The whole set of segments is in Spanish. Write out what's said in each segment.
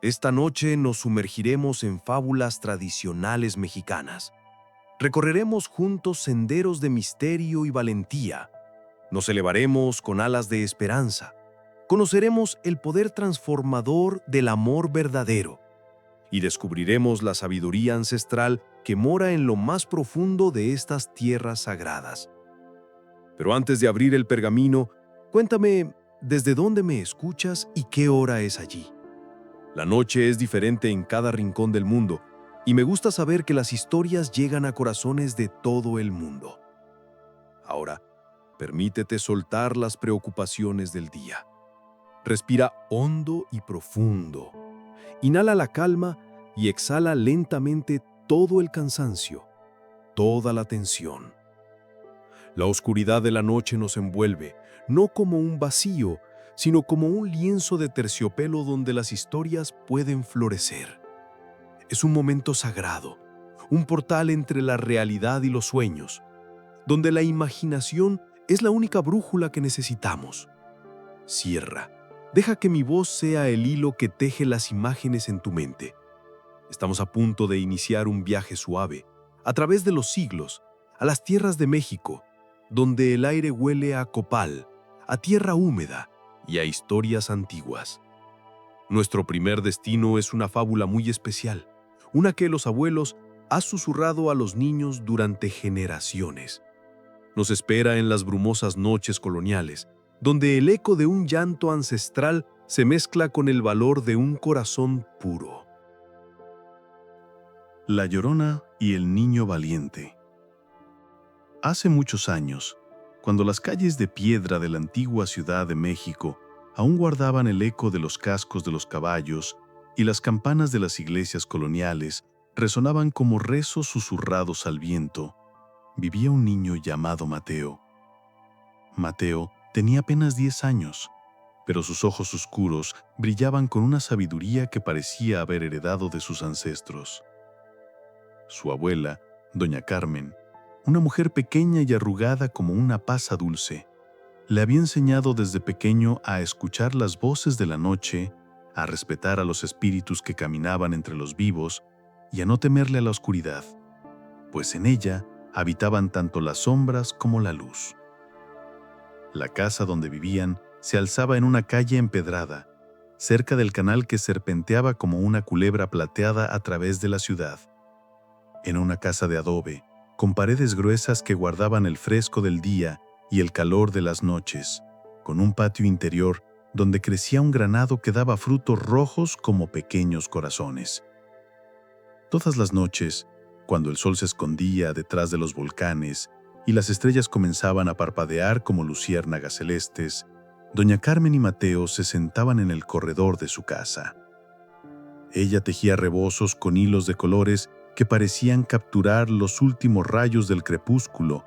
Esta noche nos sumergiremos en fábulas tradicionales mexicanas. Recorreremos juntos senderos de misterio y valentía. Nos elevaremos con alas de esperanza. Conoceremos el poder transformador del amor verdadero y descubriremos la sabiduría ancestral que mora en lo más profundo de estas tierras sagradas. Pero antes de abrir el pergamino, cuéntame desde dónde me escuchas y qué hora es allí. La noche es diferente en cada rincón del mundo, y me gusta saber que las historias llegan a corazones de todo el mundo. Ahora, permítete soltar las preocupaciones del día. Respira hondo y profundo. Inhala la calma y exhala lentamente todo el cansancio, toda la tensión. La oscuridad de la noche nos envuelve, no como un vacío, sino como un lienzo de terciopelo donde las historias pueden florecer. Es un momento sagrado, un portal entre la realidad y los sueños, donde la imaginación es la única brújula que necesitamos. Cierra, deja que mi voz sea el hilo que teje las imágenes en tu mente. Estamos a punto de iniciar un viaje suave, a través de los siglos, a las tierras de México, donde el aire huele a copal, a tierra húmeda y a historias antiguas. Nuestro primer destino es una fábula muy especial, una que los abuelos han susurrado a los niños durante generaciones. Nos espera en las brumosas noches coloniales, donde el eco de un llanto ancestral se mezcla con el valor de un corazón puro. La Llorona y el niño valiente. Hace muchos años, cuando las calles de piedra de la antigua Ciudad de México aún guardaban el eco de los cascos de los caballos y las campanas de las iglesias coloniales resonaban como rezos susurrados al viento, vivía un niño llamado Mateo. Mateo tenía apenas 10 años, pero sus ojos oscuros brillaban con una sabiduría que parecía haber heredado de sus ancestros. Su abuela, doña Carmen, una mujer pequeña y arrugada como una pasa dulce, le había enseñado desde pequeño a escuchar las voces de la noche, a respetar a los espíritus que caminaban entre los vivos y a no temerle a la oscuridad, pues en ella habitaban tanto las sombras como la luz. La casa donde vivían se alzaba en una calle empedrada, cerca del canal que serpenteaba como una culebra plateada a través de la ciudad. En una casa de adobe, con paredes gruesas que guardaban el fresco del día y el calor de las noches, con un patio interior donde crecía un granado que daba frutos rojos como pequeños corazones. Todas las noches, cuando el sol se escondía detrás de los volcanes y las estrellas comenzaban a parpadear como luciérnagas celestes, doña Carmen y Mateo se sentaban en el corredor de su casa. Ella tejía rebozos con hilos de colores que parecían capturar los últimos rayos del crepúsculo,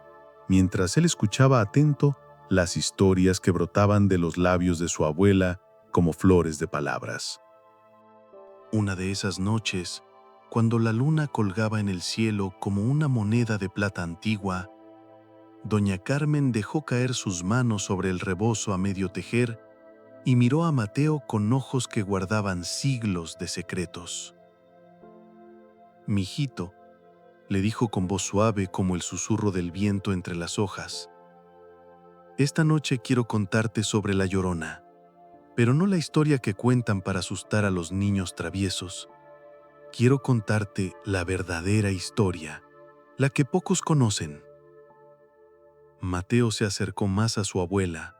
mientras él escuchaba atento las historias que brotaban de los labios de su abuela como flores de palabras. Una de esas noches, cuando la luna colgaba en el cielo como una moneda de plata antigua, doña Carmen dejó caer sus manos sobre el rebozo a medio tejer y miró a Mateo con ojos que guardaban siglos de secretos. «Mijito», le dijo con voz suave como el susurro del viento entre las hojas, «esta noche quiero contarte sobre la Llorona, pero no la historia que cuentan para asustar a los niños traviesos. Quiero contarte la verdadera historia, la que pocos conocen». Mateo se acercó más a su abuela,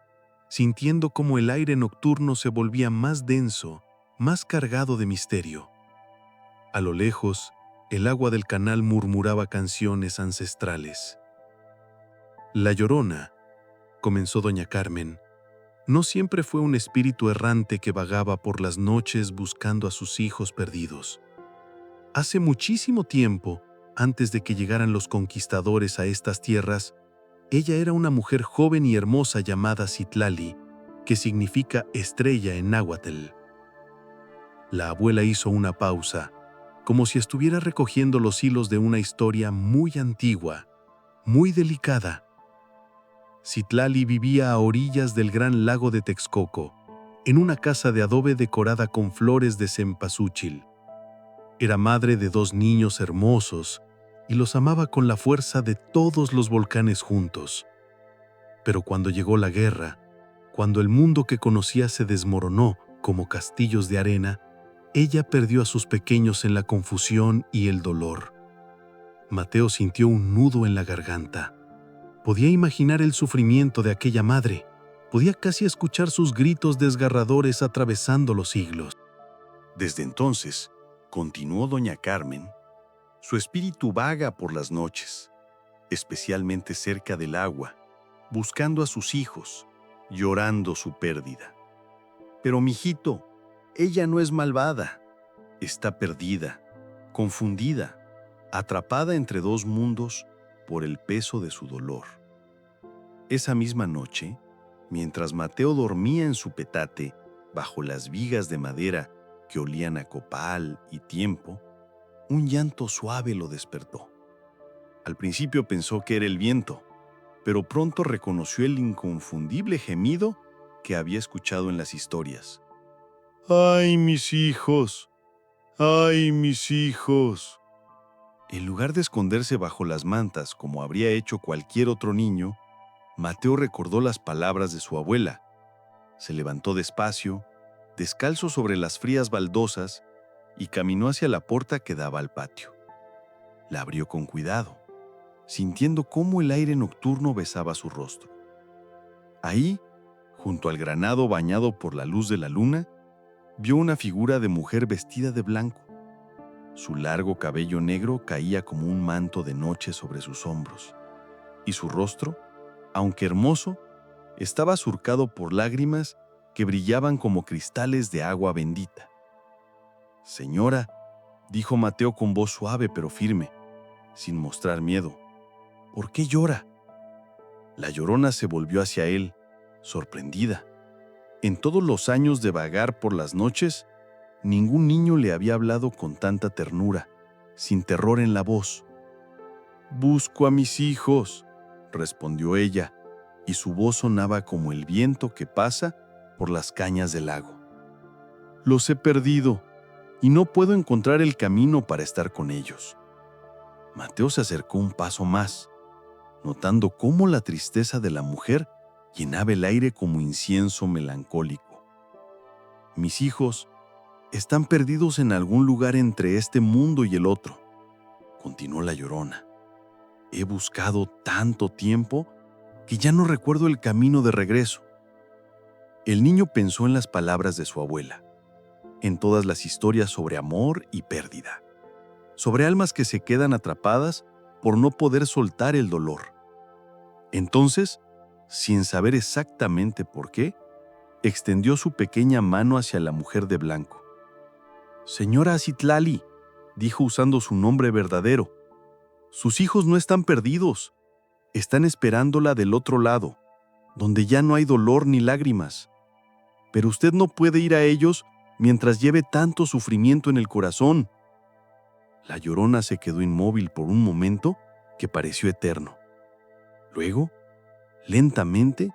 sintiendo cómo el aire nocturno se volvía más denso, más cargado de misterio. A lo lejos, el agua del canal murmuraba canciones ancestrales. «La Llorona», comenzó doña Carmen, «no siempre fue un espíritu errante que vagaba por las noches buscando a sus hijos perdidos. Hace muchísimo tiempo, antes de que llegaran los conquistadores a estas tierras, ella era una mujer joven y hermosa llamada Citlali, que significa estrella en náhuatl». La abuela hizo una pausa, como si estuviera recogiendo los hilos de una historia muy antigua, muy delicada. Citlali vivía a orillas del gran lago de Texcoco, en una casa de adobe decorada con flores de cempasúchil. Era madre de 2 niños hermosos y los amaba con la fuerza de todos los volcanes juntos. Pero cuando llegó la guerra, cuando el mundo que conocía se desmoronó como castillos de arena, ella perdió a sus pequeños en la confusión y el dolor. Mateo sintió un nudo en la garganta. Podía imaginar el sufrimiento de aquella madre. Podía casi escuchar sus gritos desgarradores atravesando los siglos. Desde entonces, continuó doña Carmen, su espíritu vaga por las noches, especialmente cerca del agua, buscando a sus hijos, llorando su pérdida. Pero mijito, ella no es malvada, está perdida, confundida, atrapada entre 2 mundos por el peso de su dolor. Esa misma noche, mientras Mateo dormía en su petate bajo las vigas de madera que olían a copal y tiempo, un llanto suave lo despertó. Al principio pensó que era el viento, pero pronto reconoció el inconfundible gemido que había escuchado en las historias. ¡Ay, mis hijos! ¡Ay, mis hijos! En lugar de esconderse bajo las mantas como habría hecho cualquier otro niño, Mateo recordó las palabras de su abuela. Se levantó despacio, descalzo sobre las frías baldosas, y caminó hacia la puerta que daba al patio. La abrió con cuidado, sintiendo cómo el aire nocturno besaba su rostro. Ahí, junto al granado bañado por la luz de la luna, vio una figura de mujer vestida de blanco. Su largo cabello negro caía como un manto de noche sobre sus hombros, y su rostro, aunque hermoso, estaba surcado por lágrimas que brillaban como cristales de agua bendita. «Señora», dijo Mateo con voz suave pero firme, sin mostrar miedo, «¿por qué llora?». La Llorona se volvió hacia él, sorprendida. En todos los años de vagar por las noches, ningún niño le había hablado con tanta ternura, sin terror en la voz. «Busco a mis hijos», respondió ella, y su voz sonaba como el viento que pasa por las cañas del lago. «Los he perdido y no puedo encontrar el camino para estar con ellos». Mateo se acercó un paso más, notando cómo la tristeza de la mujer llenaba el aire como incienso melancólico. «Mis hijos están perdidos en algún lugar entre este mundo y el otro», continuó la Llorona. «He buscado tanto tiempo que ya no recuerdo el camino de regreso». El niño pensó en las palabras de su abuela, en todas las historias sobre amor y pérdida, sobre almas que se quedan atrapadas por no poder soltar el dolor. Entonces, sin saber exactamente por qué, extendió su pequeña mano hacia la mujer de blanco. «Señora Citlali», dijo usando su nombre verdadero, «sus hijos no están perdidos, están esperándola del otro lado, donde ya no hay dolor ni lágrimas. Pero usted no puede ir a ellos mientras lleve tanto sufrimiento en el corazón». La Llorona se quedó inmóvil por un momento que pareció eterno. Luego, lentamente,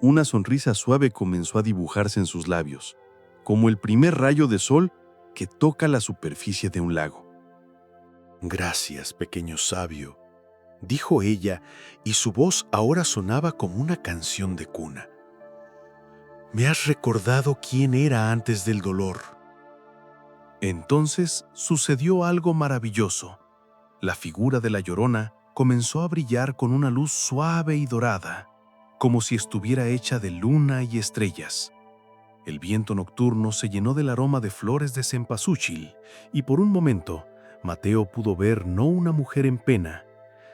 una sonrisa suave comenzó a dibujarse en sus labios, como el primer rayo de sol que toca la superficie de un lago. «Gracias, pequeño sabio», dijo ella, y su voz ahora sonaba como una canción de cuna. «Me has recordado quién era antes del dolor». Entonces sucedió algo maravilloso. La figura de la Llorona comenzó a brillar con una luz suave y dorada, como si estuviera hecha de luna y estrellas. El viento nocturno se llenó del aroma de flores de cempasúchil, y por un momento Mateo pudo ver no una mujer en pena,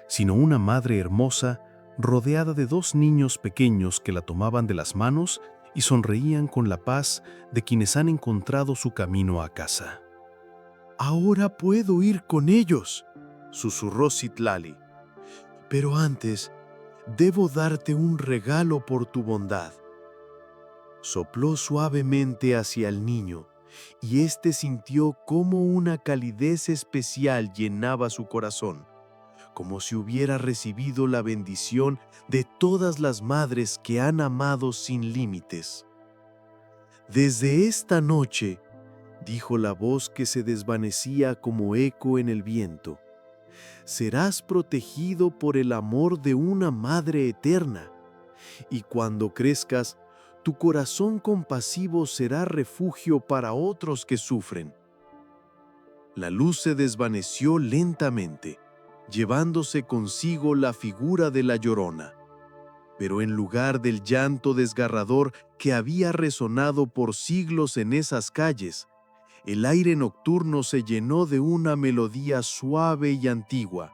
sino una madre hermosa rodeada de 2 niños pequeños que la tomaban de las manos y sonreían con la paz de quienes han encontrado su camino a casa. «Ahora puedo ir con ellos», susurró Citlali. «Pero antes, debo darte un regalo por tu bondad». Sopló suavemente hacia el niño, y éste sintió cómo una calidez especial llenaba su corazón, como si hubiera recibido la bendición de todas las madres que han amado sin límites. Desde esta noche, dijo la voz que se desvanecía como eco en el viento, serás protegido por el amor de una madre eterna, y cuando crezcas, tu corazón compasivo será refugio para otros que sufren. La luz se desvaneció lentamente, llevándose consigo la figura de la Llorona. Pero en lugar del llanto desgarrador que había resonado por siglos en esas calles, el aire nocturno se llenó de una melodía suave y antigua,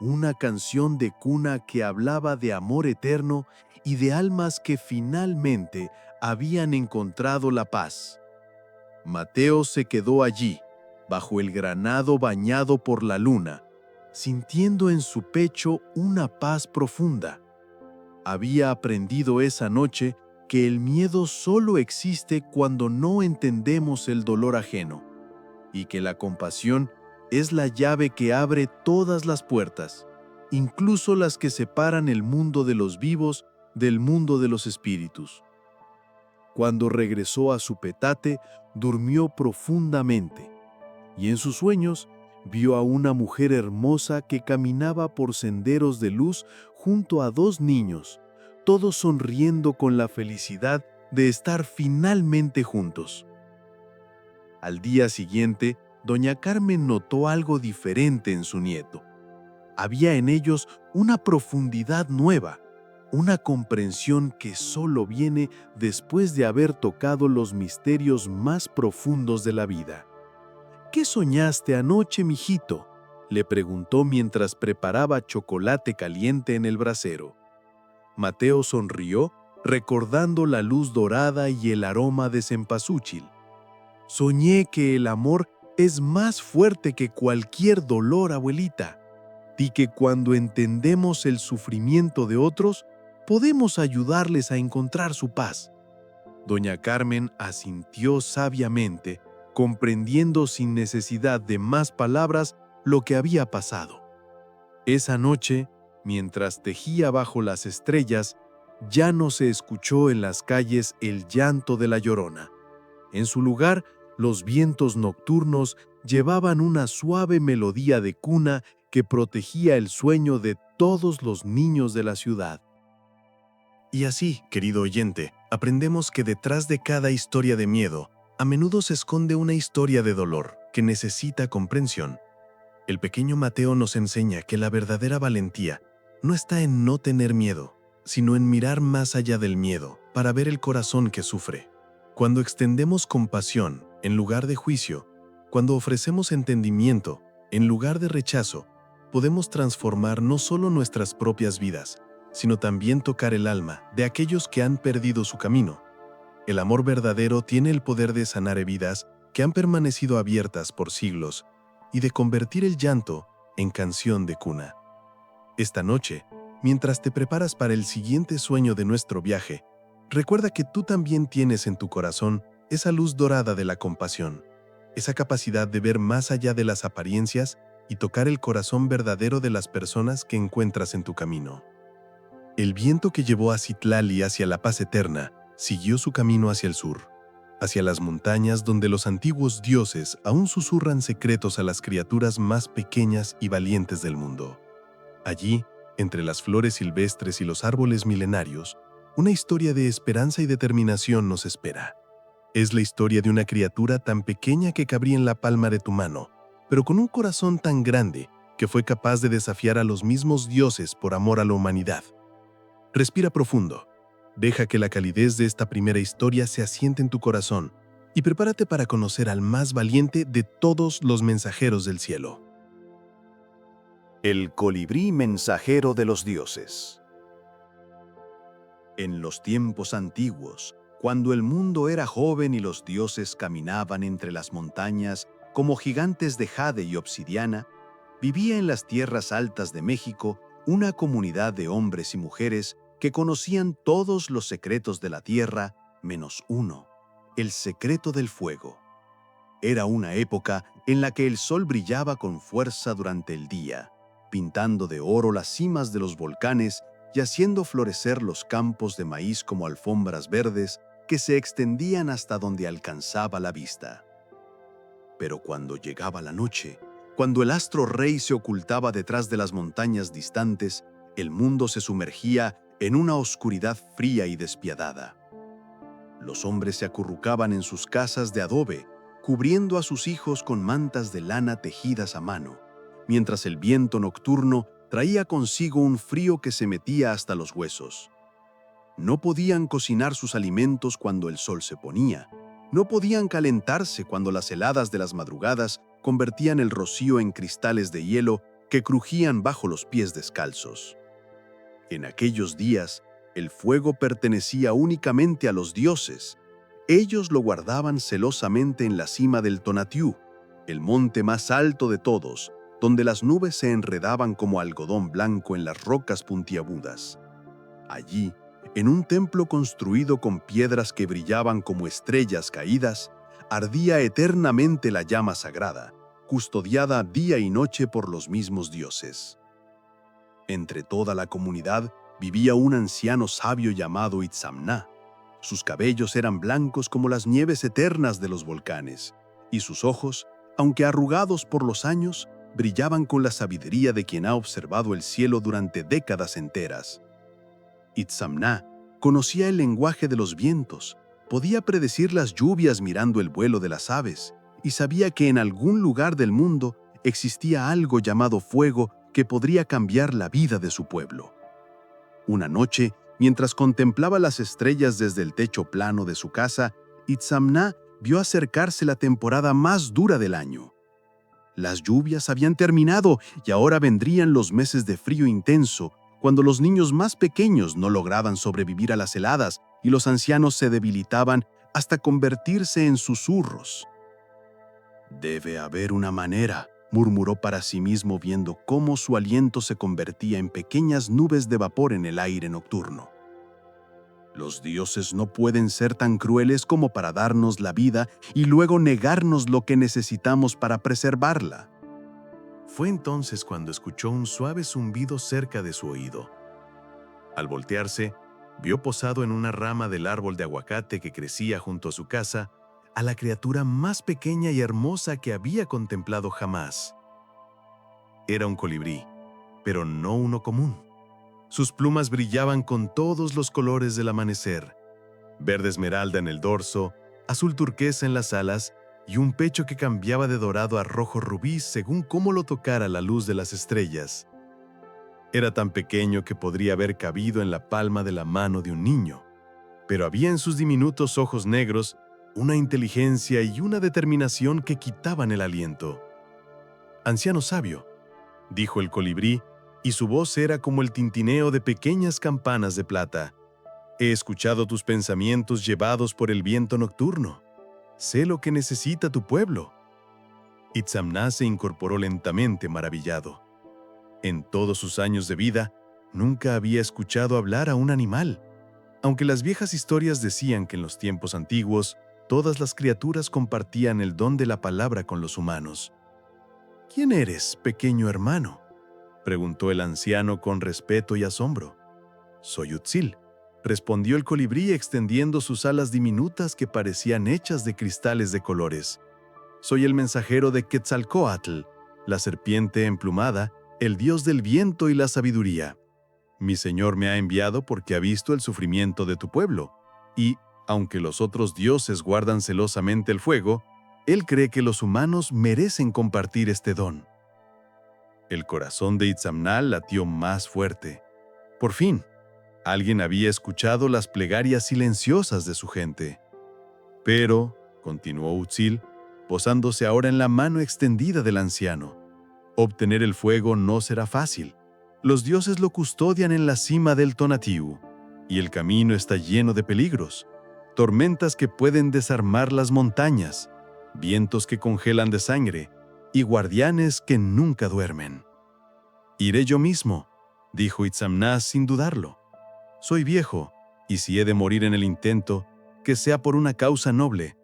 una canción de cuna que hablaba de amor eterno y de almas que finalmente habían encontrado la paz. Mateo se quedó allí, bajo el granado bañado por la luna, sintiendo en su pecho una paz profunda. Había aprendido esa noche que el miedo solo existe cuando no entendemos el dolor ajeno, y que la compasión es la llave que abre todas las puertas, incluso las que separan el mundo de los vivos del mundo de los espíritus. Cuando regresó a su petate, durmió profundamente, y en sus sueños vio a una mujer hermosa que caminaba por senderos de luz junto a dos niños, todos sonriendo con la felicidad de estar finalmente juntos. Al día siguiente, doña Carmen notó algo diferente en su nieto. Había en ellos una profundidad nueva, una comprensión que solo viene después de haber tocado los misterios más profundos de la vida. ¿Qué soñaste anoche, mijito?, le preguntó mientras preparaba chocolate caliente en el brasero. Mateo sonrió, recordando la luz dorada y el aroma de cempasúchil. Soñé que el amor es más fuerte que cualquier dolor, abuelita, y que cuando entendemos el sufrimiento de otros, podemos ayudarles a encontrar su paz. Doña Carmen asintió sabiamente, comprendiendo sin necesidad de más palabras lo que había pasado. Esa noche, mientras tejía bajo las estrellas, ya no se escuchó en las calles el llanto de la Llorona. En su lugar, los vientos nocturnos llevaban una suave melodía de cuna que protegía el sueño de todos los niños de la ciudad. Y así, querido oyente, aprendemos que detrás de cada historia de miedo, a menudo se esconde una historia de dolor que necesita comprensión. El pequeño Mateo nos enseña que la verdadera valentía no está en no tener miedo, sino en mirar más allá del miedo para ver el corazón que sufre. Cuando extendemos compasión en lugar de juicio, cuando ofrecemos entendimiento en lugar de rechazo, podemos transformar no solo nuestras propias vidas, sino también tocar el alma de aquellos que han perdido su camino. El amor verdadero tiene el poder de sanar heridas que han permanecido abiertas por siglos y de convertir el llanto en canción de cuna. Esta noche, mientras te preparas para el siguiente sueño de nuestro viaje, recuerda que tú también tienes en tu corazón esa luz dorada de la compasión, esa capacidad de ver más allá de las apariencias y tocar el corazón verdadero de las personas que encuentras en tu camino. El viento que llevó a Citlali hacia la paz eterna siguió su camino hacia el sur, hacia las montañas donde los antiguos dioses aún susurran secretos a las criaturas más pequeñas y valientes del mundo. Allí, entre las flores silvestres y los árboles milenarios, una historia de esperanza y determinación nos espera. Es la historia de una criatura tan pequeña que cabría en la palma de tu mano, pero con un corazón tan grande que fue capaz de desafiar a los mismos dioses por amor a la humanidad. Respira profundo. Deja que la calidez de esta primera historia se asiente en tu corazón y prepárate para conocer al más valiente de todos los mensajeros del cielo. El colibrí mensajero de los dioses. En los tiempos antiguos, cuando el mundo era joven y los dioses caminaban entre las montañas como gigantes de jade y obsidiana, vivía en las tierras altas de México una comunidad de hombres y mujeres que conocían todos los secretos de la tierra, menos uno, el secreto del fuego. Era una época en la que el sol brillaba con fuerza durante el día, pintando de oro las cimas de los volcanes y haciendo florecer los campos de maíz como alfombras verdes que se extendían hasta donde alcanzaba la vista. Pero cuando llegaba la noche, cuando el astro rey se ocultaba detrás de las montañas distantes, el mundo se sumergía en una oscuridad fría y despiadada. Los hombres se acurrucaban en sus casas de adobe, cubriendo a sus hijos con mantas de lana tejidas a mano, mientras el viento nocturno traía consigo un frío que se metía hasta los huesos. No podían cocinar sus alimentos cuando el sol se ponía, no podían calentarse cuando las heladas de las madrugadas convertían el rocío en cristales de hielo que crujían bajo los pies descalzos. En aquellos días, el fuego pertenecía únicamente a los dioses. Ellos lo guardaban celosamente en la cima del Tonatiuh, el monte más alto de todos, donde las nubes se enredaban como algodón blanco en las rocas puntiagudas. Allí, en un templo construido con piedras que brillaban como estrellas caídas, ardía eternamente la llama sagrada, custodiada día y noche por los mismos dioses. Entre toda la comunidad vivía un anciano sabio llamado Itzamná. Sus cabellos eran blancos como las nieves eternas de los volcanes, y sus ojos, aunque arrugados por los años, brillaban con la sabiduría de quien ha observado el cielo durante décadas enteras. Itzamná conocía el lenguaje de los vientos, podía predecir las lluvias mirando el vuelo de las aves, y sabía que en algún lugar del mundo existía algo llamado fuego que podría cambiar la vida de su pueblo. Una noche, mientras contemplaba las estrellas desde el techo plano de su casa, Itzamná vio acercarse la temporada más dura del año. Las lluvias habían terminado y ahora vendrían los meses de frío intenso, cuando los niños más pequeños no lograban sobrevivir a las heladas y los ancianos se debilitaban hasta convertirse en susurros. «Debe haber una manera», murmuró para sí mismo viendo cómo su aliento se convertía en pequeñas nubes de vapor en el aire nocturno. «Los dioses no pueden ser tan crueles como para darnos la vida y luego negarnos lo que necesitamos para preservarla». Fue entonces cuando escuchó un suave zumbido cerca de su oído. Al voltearse, vio posado en una rama del árbol de aguacate que crecía junto a su casa a la criatura más pequeña y hermosa que había contemplado jamás. Era un colibrí, pero no uno común. Sus plumas brillaban con todos los colores del amanecer: verde esmeralda en el dorso, azul turquesa en las alas y un pecho que cambiaba de dorado a rojo rubí según cómo lo tocara la luz de las estrellas. Era tan pequeño que podría haber cabido en la palma de la mano de un niño, pero había en sus diminutos ojos negros una inteligencia y una determinación que quitaban el aliento. «Anciano sabio», dijo el colibrí, y su voz era como el tintineo de pequeñas campanas de plata. «He escuchado tus pensamientos llevados por el viento nocturno. Sé lo que necesita tu pueblo». Itzamná se incorporó lentamente, maravillado. En todos sus años de vida, nunca había escuchado hablar a un animal, aunque las viejas historias decían que en los tiempos antiguos todas las criaturas compartían el don de la palabra con los humanos. «¿Quién eres, pequeño hermano?», preguntó el anciano con respeto y asombro. «Soy Utzil», respondió el colibrí extendiendo sus alas diminutas que parecían hechas de cristales de colores. «Soy el mensajero de Quetzalcóatl, la serpiente emplumada, el dios del viento y la sabiduría. Mi señor me ha enviado porque ha visto el sufrimiento de tu pueblo, y, aunque los otros dioses guardan celosamente el fuego, él cree que los humanos merecen compartir este don». El corazón de Itzamná latió más fuerte. Por fin, alguien había escuchado las plegarias silenciosas de su gente. «Pero», continuó Utzil, posándose ahora en la mano extendida del anciano, «obtener el fuego no será fácil. Los dioses lo custodian en la cima del Tonatiuh, y el camino está lleno de peligros, tormentas que pueden desarmar las montañas, vientos que congelan de sangre, y guardianes que nunca duermen». «Iré yo mismo», dijo Itzamná sin dudarlo. «Soy viejo, y si he de morir en el intento, que sea por una causa noble».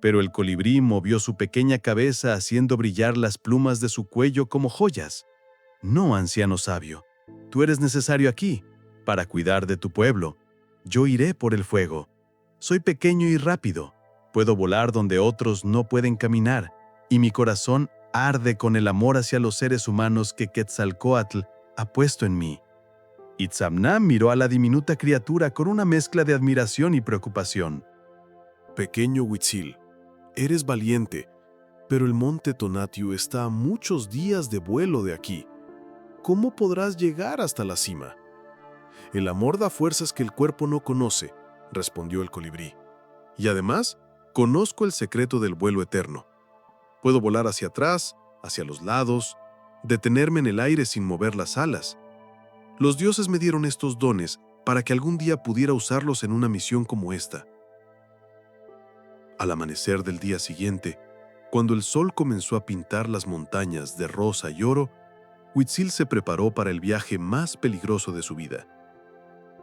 Pero el colibrí movió su pequeña cabeza haciendo brillar las plumas de su cuello como joyas. «No, anciano sabio, tú eres necesario aquí, para cuidar de tu pueblo. Yo iré por el fuego. Soy pequeño y rápido. Puedo volar donde otros no pueden caminar, y mi corazón arde con el amor hacia los seres humanos que Quetzalcóatl ha puesto en mí. Itzamná miró a la diminuta criatura con una mezcla de admiración y preocupación. Pequeño Huitzil, eres valiente, pero el monte Tonatiuh está a muchos días de vuelo de aquí. ¿Cómo podrás llegar hasta la cima? El amor da fuerzas que el cuerpo no conoce, respondió el colibrí. Y además, conozco el secreto del vuelo eterno. Puedo volar hacia atrás, hacia los lados, detenerme en el aire sin mover las alas. Los dioses me dieron estos dones para que algún día pudiera usarlos en una misión como esta. Al amanecer del día siguiente, cuando el sol comenzó a pintar las montañas de rosa y oro, Huitzil se preparó para el viaje más peligroso de su vida.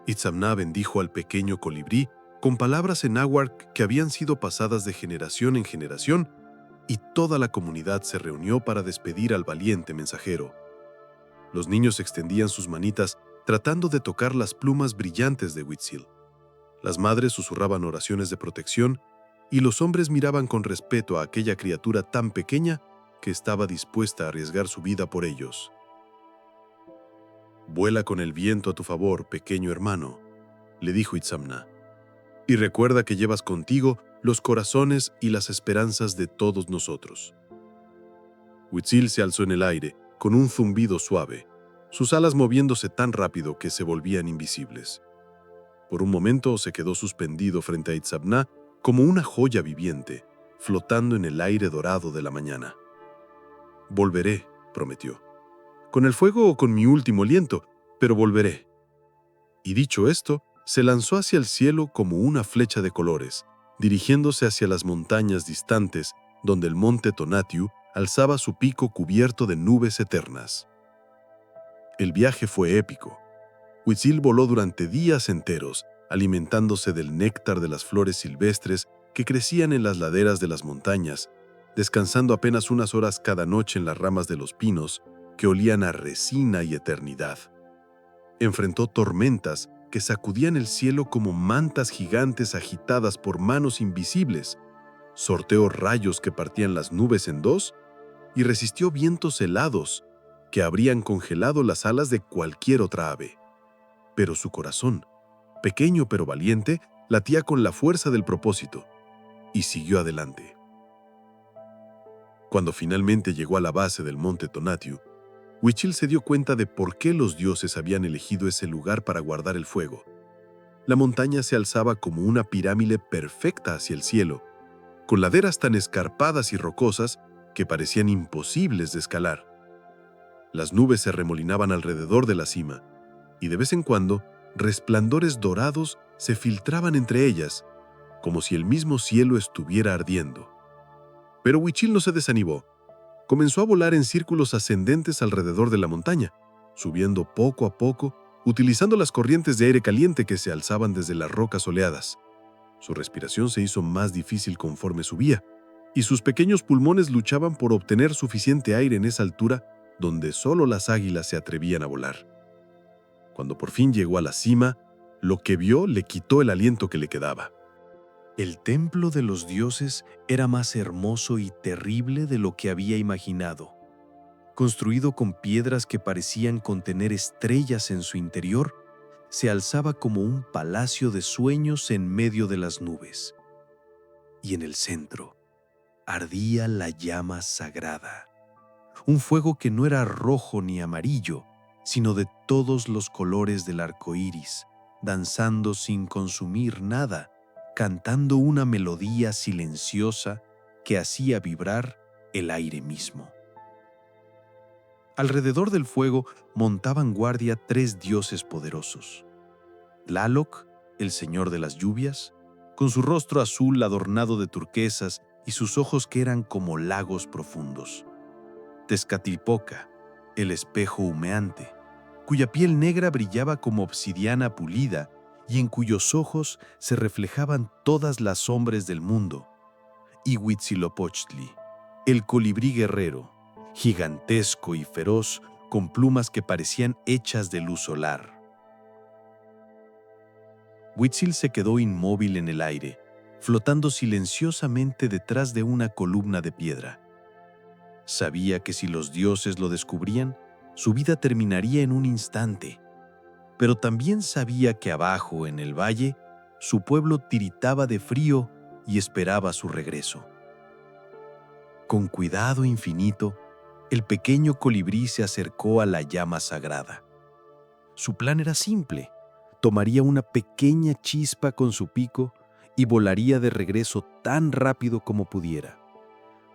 Itzamná bendijo al pequeño colibrí con palabras en náhuatl que habían sido pasadas de generación en generación, y toda la comunidad se reunió para despedir al valiente mensajero. Los niños extendían sus manitas tratando de tocar las plumas brillantes de Huitzil. Las madres susurraban oraciones de protección y los hombres miraban con respeto a aquella criatura tan pequeña que estaba dispuesta a arriesgar su vida por ellos. «Vuela con el viento a tu favor, pequeño hermano», le dijo Itzamná, «y recuerda que llevas contigo los corazones y las esperanzas de todos nosotros». Huitzil se alzó en el aire, con un zumbido suave, sus alas moviéndose tan rápido que se volvían invisibles. Por un momento se quedó suspendido frente a Itzamná como una joya viviente, flotando en el aire dorado de la mañana. «Volveré», prometió, «con el fuego o con mi último aliento, pero volveré». Y dicho esto, se lanzó hacia el cielo como una flecha de colores, dirigiéndose hacia las montañas distantes, donde el monte Tonatiuh alzaba su pico cubierto de nubes eternas. El viaje fue épico. Huitzil voló durante días enteros, alimentándose del néctar de las flores silvestres que crecían en las laderas de las montañas, descansando apenas unas horas cada noche en las ramas de los pinos que olían a resina y eternidad. Enfrentó tormentas que sacudían el cielo como mantas gigantes agitadas por manos invisibles, sorteó rayos que partían las nubes en dos y resistió vientos helados que habrían congelado las alas de cualquier otra ave. Pero su corazón, pequeño pero valiente, latía con la fuerza del propósito y siguió adelante. Cuando finalmente llegó a la base del monte Tonatiuh, Huitzil se dio cuenta de por qué los dioses habían elegido ese lugar para guardar el fuego. La montaña se alzaba como una pirámide perfecta hacia el cielo, con laderas tan escarpadas y rocosas que parecían imposibles de escalar. Las nubes se remolinaban alrededor de la cima, y de vez en cuando resplandores dorados se filtraban entre ellas, como si el mismo cielo estuviera ardiendo. Pero Huitzil no se desanimó. Comenzó a volar en círculos ascendentes alrededor de la montaña, subiendo poco a poco, utilizando las corrientes de aire caliente que se alzaban desde las rocas soleadas. Su respiración se hizo más difícil conforme subía, y sus pequeños pulmones luchaban por obtener suficiente aire en esa altura donde solo las águilas se atrevían a volar. Cuando por fin llegó a la cima, lo que vio le quitó el aliento que le quedaba. El templo de los dioses era más hermoso y terrible de lo que había imaginado. Construido con piedras que parecían contener estrellas en su interior, se alzaba como un palacio de sueños en medio de las nubes. Y en el centro ardía la llama sagrada, un fuego que no era rojo ni amarillo, sino de todos los colores del arco iris, danzando sin consumir nada, cantando una melodía silenciosa que hacía vibrar el aire mismo. Alrededor del fuego montaban guardia 3 dioses poderosos. Tlaloc, el señor de las lluvias, con su rostro azul adornado de turquesas y sus ojos que eran como lagos profundos. Tezcatlipoca, el espejo humeante, cuya piel negra brillaba como obsidiana pulida y en cuyos ojos se reflejaban todas las sombras del mundo, y Huitzilopochtli, el colibrí guerrero, gigantesco y feroz, con plumas que parecían hechas de luz solar. Huitzil se quedó inmóvil en el aire, flotando silenciosamente detrás de una columna de piedra. Sabía que si los dioses lo descubrían, su vida terminaría en un instante. Pero también sabía que abajo, en el valle, su pueblo tiritaba de frío y esperaba su regreso. Con cuidado infinito, el pequeño colibrí se acercó a la llama sagrada. Su plan era simple. Tomaría una pequeña chispa con su pico y volaría de regreso tan rápido como pudiera.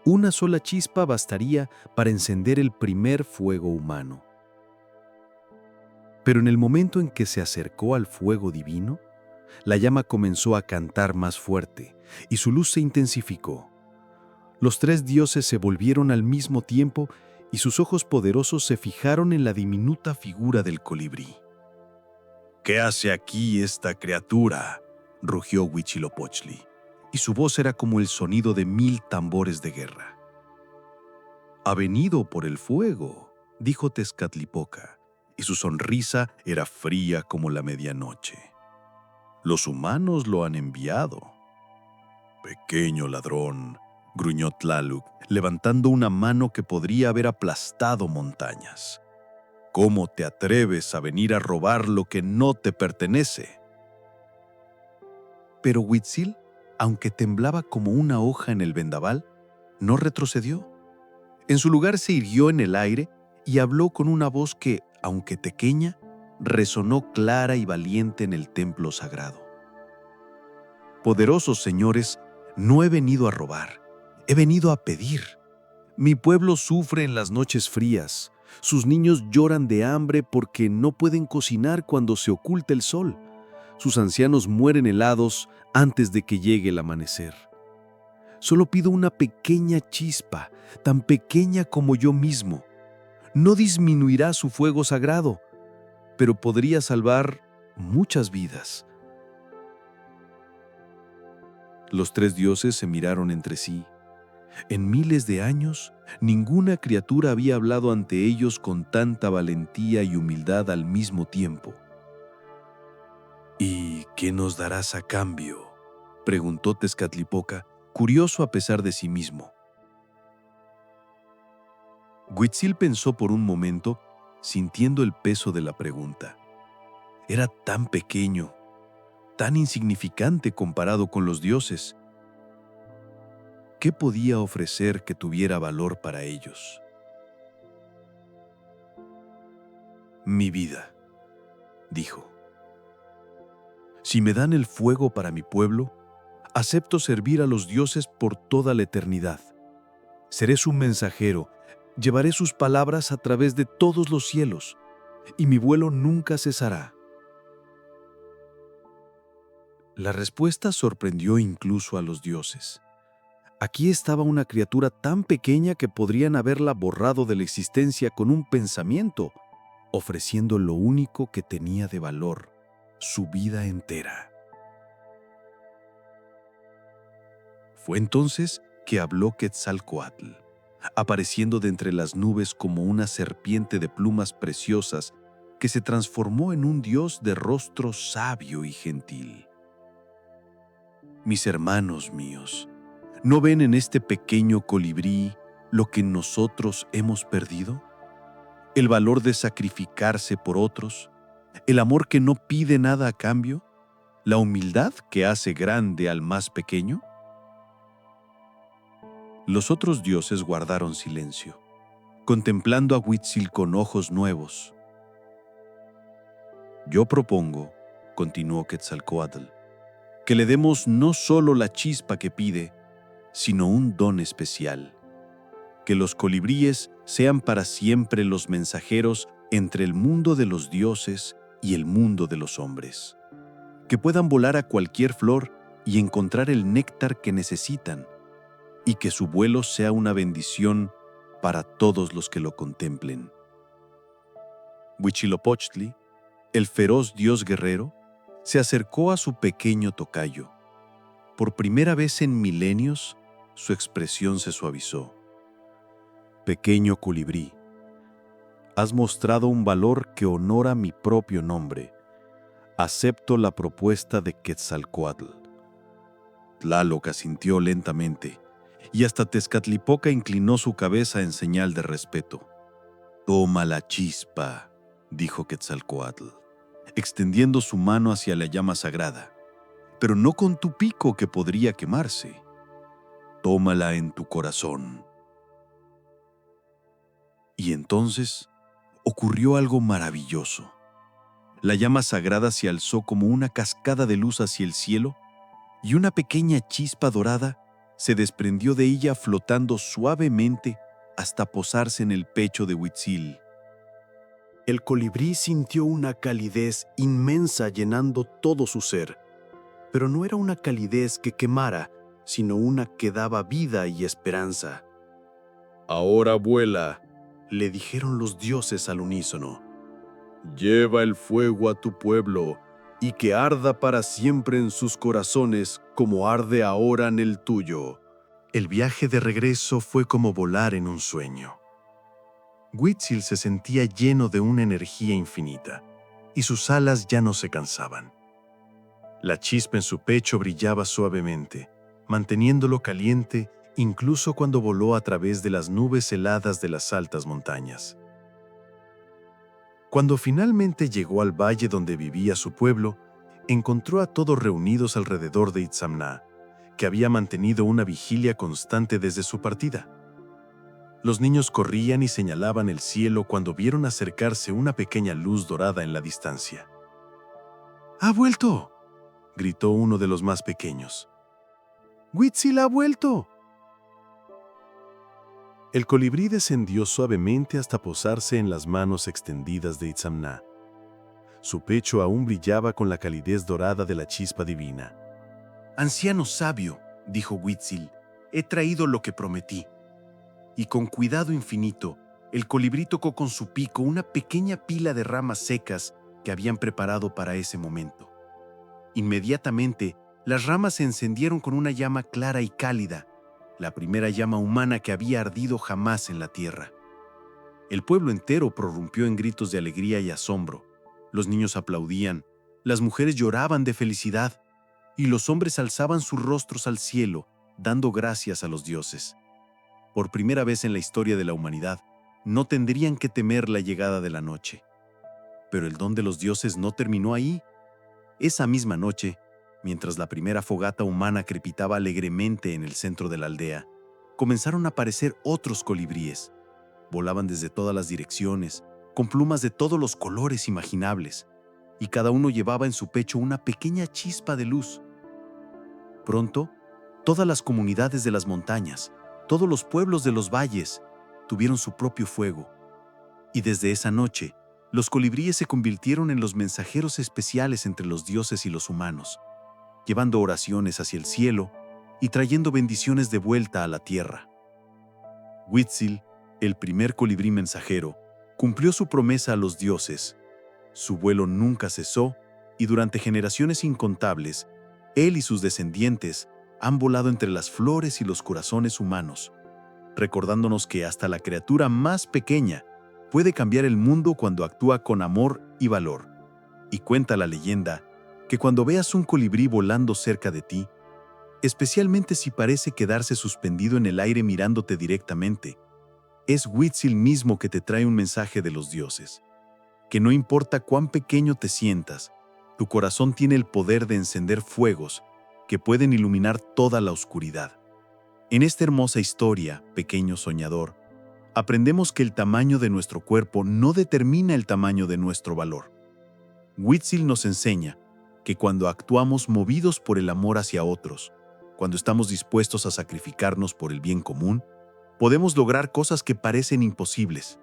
Una sola chispa bastaría para encender el primer fuego humano. Pero en el momento en que se acercó al fuego divino, la llama comenzó a cantar más fuerte y su luz se intensificó. Los tres dioses se volvieron al mismo tiempo y sus ojos poderosos se fijaron en la diminuta figura del colibrí. ¿Qué hace aquí esta criatura?, rugió Huitzilopochtli, Y su voz era como el sonido de 1000 tambores de guerra. «Ha venido por el fuego», dijo Tezcatlipoca, y su sonrisa era fría como la medianoche. «Los humanos lo han enviado». «Pequeño ladrón», gruñó Tlaloc, levantando una mano que podría haber aplastado montañas. «¿Cómo te atreves a venir a robar lo que no te pertenece?». Pero Huitzil, aunque temblaba como una hoja en el vendaval, no retrocedió. En su lugar se irguió en el aire y habló con una voz que, aunque pequeña, resonó clara y valiente en el templo sagrado. «Poderosos señores, no he venido a robar, he venido a pedir. Mi pueblo sufre en las noches frías. Sus niños lloran de hambre porque no pueden cocinar cuando se oculta el sol. Sus ancianos mueren helados antes de que llegue el amanecer. Solo pido una pequeña chispa, tan pequeña como yo mismo. No disminuirá su fuego sagrado, pero podría salvar muchas vidas». Los tres dioses se miraron entre sí. En miles de años, ninguna criatura había hablado ante ellos con tanta valentía y humildad al mismo tiempo. «¿Y qué nos darás a cambio?», preguntó Tezcatlipoca, curioso a pesar de sí mismo. Huitzil pensó por un momento, sintiendo el peso de la pregunta. Era tan pequeño, tan insignificante comparado con los dioses. ¿Qué podía ofrecer que tuviera valor para ellos? «Mi vida», dijo. «Si me dan el fuego para mi pueblo, acepto servir a los dioses por toda la eternidad. Seré su mensajero, llevaré sus palabras a través de todos los cielos, y mi vuelo nunca cesará». La respuesta sorprendió incluso a los dioses. Aquí estaba una criatura tan pequeña que podrían haberla borrado de la existencia con un pensamiento, ofreciendo lo único que tenía de valor, su vida entera. Fue entonces que habló Quetzalcóatl, apareciendo de entre las nubes como una serpiente de plumas preciosas que se transformó en un dios de rostro sabio y gentil. «Mis hermanos míos, ¿no ven en este pequeño colibrí lo que nosotros hemos perdido? El valor de sacrificarse por otros, el amor que no pide nada a cambio, la humildad que hace grande al más pequeño». Los otros dioses guardaron silencio, contemplando a Huitzil con ojos nuevos. «Yo propongo», continuó Quetzalcóatl, «que le demos no solo la chispa que pide, sino un don especial. Que los colibríes sean para siempre los mensajeros entre el mundo de los dioses y el mundo de los hombres. Que puedan volar a cualquier flor y encontrar el néctar que necesitan, y que su vuelo sea una bendición para todos los que lo contemplen». Huitzilopochtli, el feroz dios guerrero, se acercó a su pequeño tocayo. Por primera vez en milenios, su expresión se suavizó. «Pequeño colibrí, has mostrado un valor que honora mi propio nombre. Acepto la propuesta de Quetzalcóatl. Tlaloc asintió lentamente, y hasta Tezcatlipoca inclinó su cabeza en señal de respeto. «Toma la chispa», dijo Quetzalcóatl, extendiendo su mano hacia la llama sagrada, «pero no con tu pico que podría quemarse. Tómala en tu corazón». Y entonces ocurrió algo maravilloso. La llama sagrada se alzó como una cascada de luz hacia el cielo, y una pequeña chispa dorada se desprendió de ella flotando suavemente hasta posarse en el pecho de Huitzil. El colibrí sintió una calidez inmensa llenando todo su ser, pero no era una calidez que quemara, sino una que daba vida y esperanza. «Ahora vuela», le dijeron los dioses al unísono. «Lleva el fuego a tu pueblo, y que arda para siempre en sus corazones como arde ahora en el tuyo». El viaje de regreso fue como volar en un sueño. Huitzil se sentía lleno de una energía infinita, y sus alas ya no se cansaban. La chispa en su pecho brillaba suavemente, manteniéndolo caliente incluso cuando voló a través de las nubes heladas de las altas montañas. Cuando finalmente llegó al valle donde vivía su pueblo, encontró a todos reunidos alrededor de Itzamná, que había mantenido una vigilia constante desde su partida. Los niños corrían y señalaban el cielo cuando vieron acercarse una pequeña luz dorada en la distancia. «¡Ha vuelto!», gritó uno de los más pequeños. «¡Huitzil ha vuelto!». El colibrí descendió suavemente hasta posarse en las manos extendidas de Itzamná. Su pecho aún brillaba con la calidez dorada de la chispa divina. «Anciano sabio», dijo Huitzil, «he traído lo que prometí». Y con cuidado infinito, el colibrí tocó con su pico una pequeña pila de ramas secas que habían preparado para ese momento. Inmediatamente, las ramas se encendieron con una llama clara y cálida, la primera llama humana que había ardido jamás en la tierra. El pueblo entero prorrumpió en gritos de alegría y asombro. Los niños aplaudían, las mujeres lloraban de felicidad, y los hombres alzaban sus rostros al cielo, dando gracias a los dioses. Por primera vez en la historia de la humanidad, no tendrían que temer la llegada de la noche. Pero el don de los dioses no terminó ahí. Esa misma noche, mientras la primera fogata humana crepitaba alegremente en el centro de la aldea, comenzaron a aparecer otros colibríes. Volaban desde todas las direcciones, con plumas de todos los colores imaginables, y cada uno llevaba en su pecho una pequeña chispa de luz. Pronto, todas las comunidades de las montañas, todos los pueblos de los valles, tuvieron su propio fuego. Y desde esa noche, los colibríes se convirtieron en los mensajeros especiales entre los dioses y los humanos, llevando oraciones hacia el cielo y trayendo bendiciones de vuelta a la tierra. Huitzil, el primer colibrí mensajero, cumplió su promesa a los dioses. Su vuelo nunca cesó y durante generaciones incontables, él y sus descendientes han volado entre las flores y los corazones humanos, recordándonos que hasta la criatura más pequeña puede cambiar el mundo cuando actúa con amor y valor. Y cuenta la leyenda que cuando veas un colibrí volando cerca de ti, especialmente si parece quedarse suspendido en el aire mirándote directamente, es Huitzil mismo que te trae un mensaje de los dioses, que no importa cuán pequeño te sientas, tu corazón tiene el poder de encender fuegos que pueden iluminar toda la oscuridad. En esta hermosa historia, pequeño soñador, aprendemos que el tamaño de nuestro cuerpo no determina el tamaño de nuestro valor. Huitzil nos enseña que cuando actuamos movidos por el amor hacia otros, cuando estamos dispuestos a sacrificarnos por el bien común, podemos lograr cosas que parecen imposibles.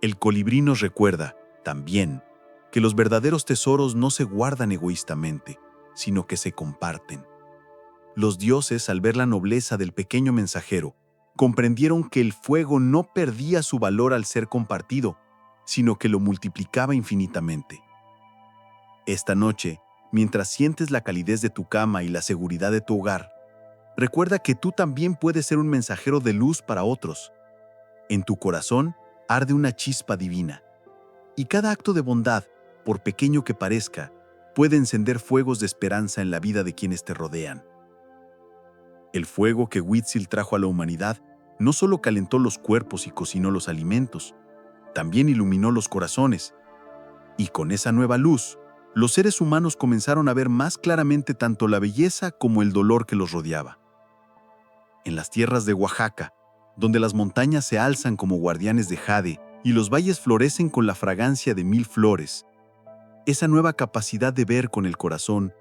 El colibrí nos recuerda, también, que los verdaderos tesoros no se guardan egoístamente, sino que se comparten. Los dioses, al ver la nobleza del pequeño mensajero, comprendieron que el fuego no perdía su valor al ser compartido, sino que lo multiplicaba infinitamente. Esta noche, mientras sientes la calidez de tu cama y la seguridad de tu hogar, recuerda que tú también puedes ser un mensajero de luz para otros. En tu corazón arde una chispa divina, y cada acto de bondad, por pequeño que parezca, puede encender fuegos de esperanza en la vida de quienes te rodean. El fuego que Huitzil trajo a la humanidad no solo calentó los cuerpos y cocinó los alimentos, también iluminó los corazones. Y con esa nueva luz, los seres humanos comenzaron a ver más claramente tanto la belleza como el dolor que los rodeaba. En las tierras de Oaxaca, donde las montañas se alzan como guardianes de jade y los valles florecen con la fragancia de 1000 flores, esa nueva capacidad de ver con el corazón